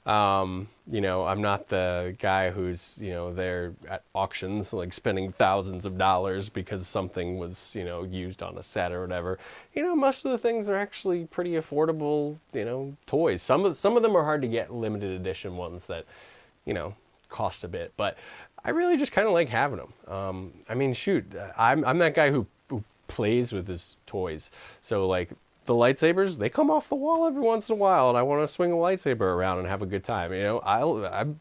You know, I'm not the guy who's, you know, there at auctions, like spending thousands of dollars because something was, you know, used on a set or whatever. You know, most of the things are actually pretty affordable, you know, toys. Some of them are hard to get, limited edition ones that, you know, cost a bit, but I really just kind of like having them. I mean, shoot, I'm that guy who plays with his toys. So like, the lightsabers, they come off the wall every once in a while, and I want to swing a lightsaber around and have a good time. You know,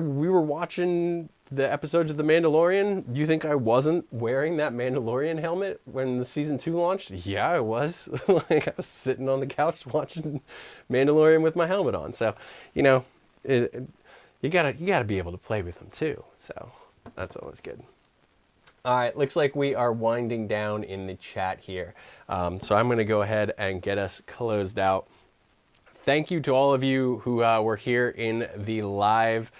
we were watching the episodes of The Mandalorian. You think I wasn't wearing that Mandalorian helmet when the season 2 launched? Yeah, I was. Like, I was sitting on the couch watching Mandalorian with my helmet on. So, you know, you gotta be able to play with them too. So that's always good. All right, looks like we are winding down in the chat here. So I'm going to go ahead and get us closed out. Thank you to all of you who were here in the live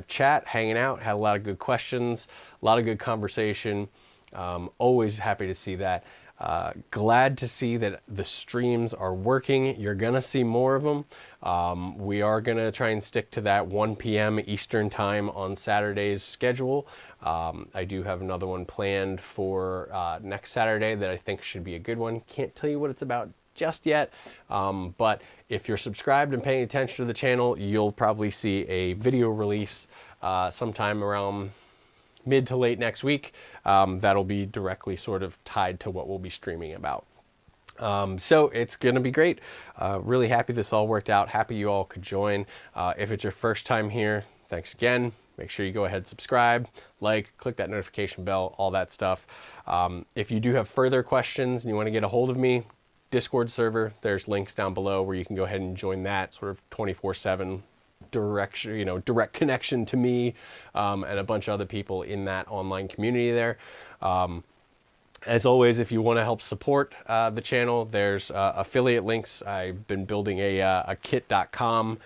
chat, hanging out, had a lot of good questions, a lot of good conversation. Always happy to see that. Glad to see that the streams are working. You're going to see more of them. We are going to try and stick to that 1 p.m. Eastern time on Saturday's schedule. I do have another one planned for next Saturday that I think should be a good one. Can't tell you what it's about just yet, but if you're subscribed and paying attention to the channel, you'll probably see a video release sometime around mid to late next week. That'll be directly sort of tied to what we'll be streaming about. So it's going to be great. Really happy this all worked out. Happy you all could join. If it's your first time here, thanks again. Make sure you go ahead and subscribe, like, click that notification bell, all that stuff. If you do have further questions and you want to get a hold of me, Discord server, there's links down below where you can go ahead and join that sort of 24/7 direct connection to me and a bunch of other people in that online community there. As always, if you want to help support the channel, there's affiliate links. I've been building a kit.com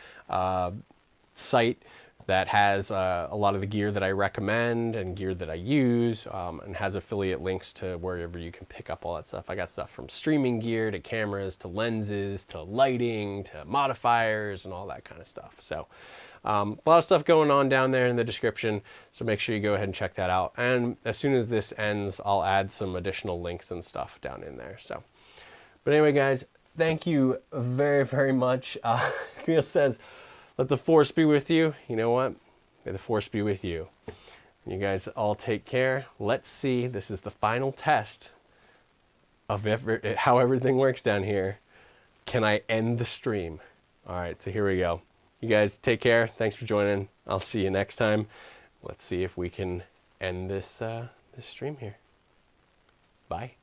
site that has a lot of the gear that I recommend and gear that I use, and has affiliate links to wherever you can pick up all that stuff. I got stuff from streaming gear to cameras to lenses to lighting to modifiers and all that kind of stuff. So a lot of stuff going on down there in the description, so make sure you go ahead and check that out. And as soon as this ends, I'll add some additional links and stuff down in there. So, but anyway, guys, thank you very, very much. Camille says, let the force be with you. You know what? May the force be with you. You guys all take care. Let's see. This is the final test of how everything works down here. Can I end the stream? All right, so here we go. You guys take care. Thanks for joining. I'll see you next time. Let's see if we can end this stream here. Bye.